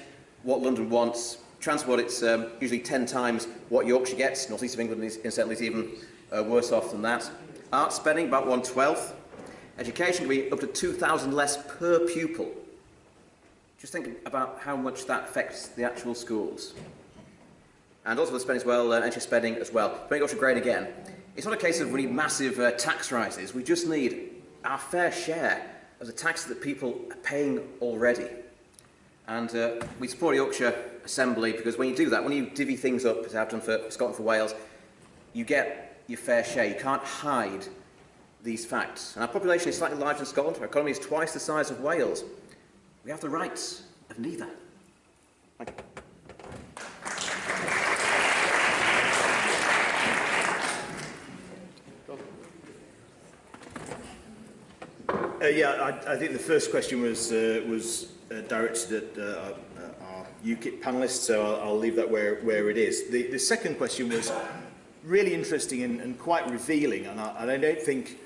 what London wants. Transport, it's usually 10 times what Yorkshire gets. North East of England is incidentally even worse off than that. Art spending, about 1/12. Education can be up to 2,000 less per pupil. Just think about how much that affects the actual schools. And also the spending as well, NHS spending as well. Bring it up to grade again. It's not a case of we need massive tax rises. We just need our fair share of the taxes that people are paying already. And we support Yorkshire Assembly because when you do that, when you divvy things up, as I've done for Scotland, for Wales, you get your fair share. You can't hide these facts. And our population is slightly larger than Scotland. Our economy is twice the size of Wales. We have the rights of neither. Thank you. I think the first question was directed at our UKIP panellists, so I'll leave that where it is. The second question was really interesting and quite revealing, and I don't think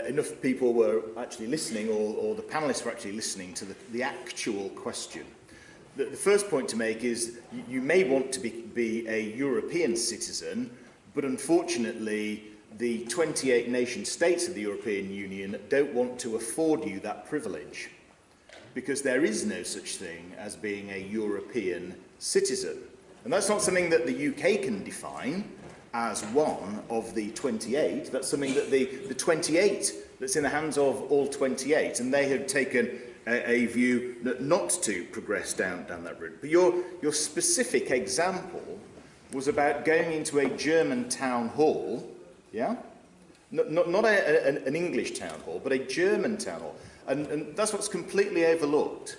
enough people were actually listening, or the panellists were actually listening to the actual question. The first point to make is you may want to be a European citizen, but unfortunately the 28 nation states of the European Union don't want to afford you that privilege, because there is no such thing as being a European citizen. And that's not something that the UK can define as one of the 28. That's something that the 28, that's in the hands of all 28, and they have taken a view not to progress down that route. But your specific example was about going into a German town hall, yeah? Not an English town hall, but a German town hall. And that's what's completely overlooked,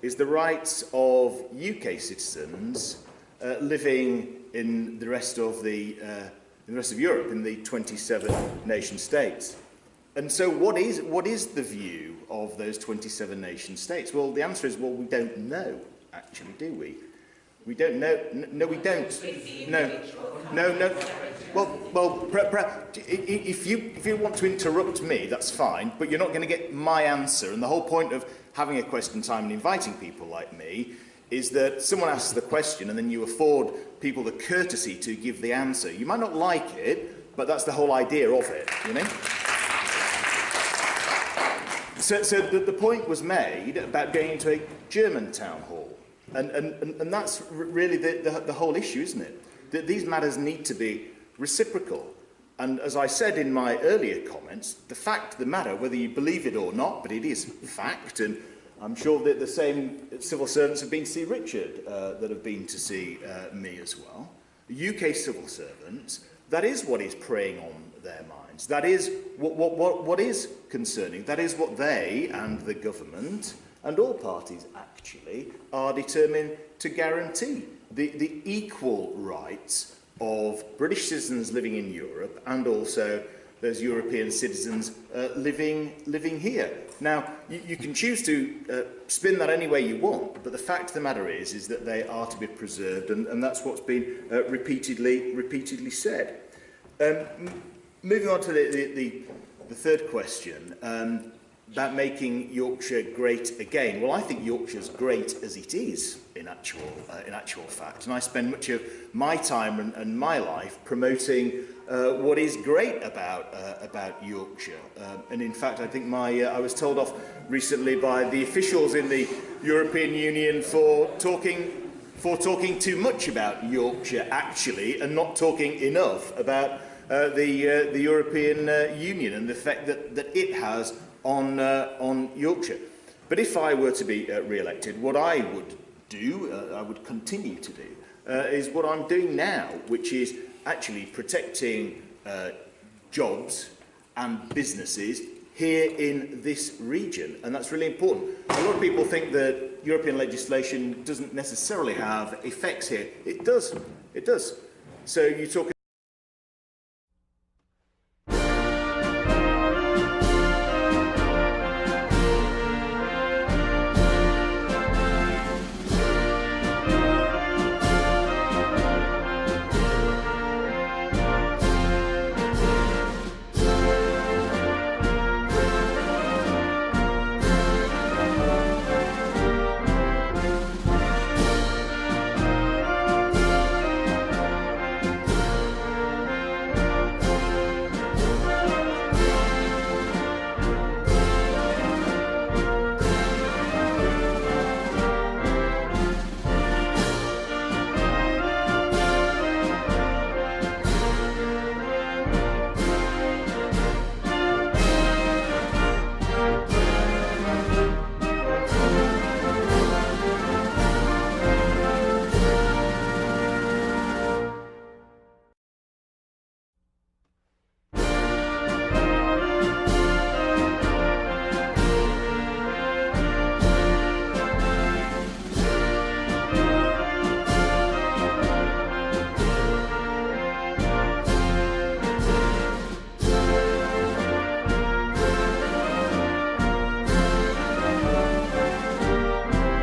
is the rights of UK citizens living in the rest of Europe, in the 27 nation states. And so what is the view of those 27 nation states? Well, the answer is, well, we don't know, actually, do we? We don't know. No, we don't. No. Well. If you want to interrupt me, that's fine. But you're not going to get my answer. And the whole point of having a question time and inviting people like me is that someone asks the question, and then you afford people the courtesy to give the answer. You might not like it, but that's the whole idea of it. You know. So the point was made about going into a German town hall. And that's really the whole issue, isn't it? That these matters need to be reciprocal. And as I said in my earlier comments, the fact of the matter, whether you believe it or not, but it is fact, and I'm sure that the same civil servants have been to see Richard that have been to see me as well. UK civil servants, that is what is preying on their minds. That is what is concerning. That is what they and the government and all parties actually are determined to guarantee. The equal rights of British citizens living in Europe and also those European citizens living here. Now, you can choose to spin that any way you want, but the fact of the matter is that they are to be preserved, and that's what's been repeatedly said. Moving on to the third question, about making Yorkshire great again. Well, I think Yorkshire's great as it is, in actual fact. And I spend much of my time and my life promoting what is great about Yorkshire. And in fact, I think I was told off recently by the officials in the European Union for talking too much about Yorkshire, actually, and not talking enough about the European Union and the effect that it has on Yorkshire. But if I were to be re-elected, what I would do, I would continue to do, is what I'm doing now, which is actually protecting jobs and businesses here in this region, and that's really important. A lot of people think that European legislation doesn't necessarily have effects here. It does. So you talk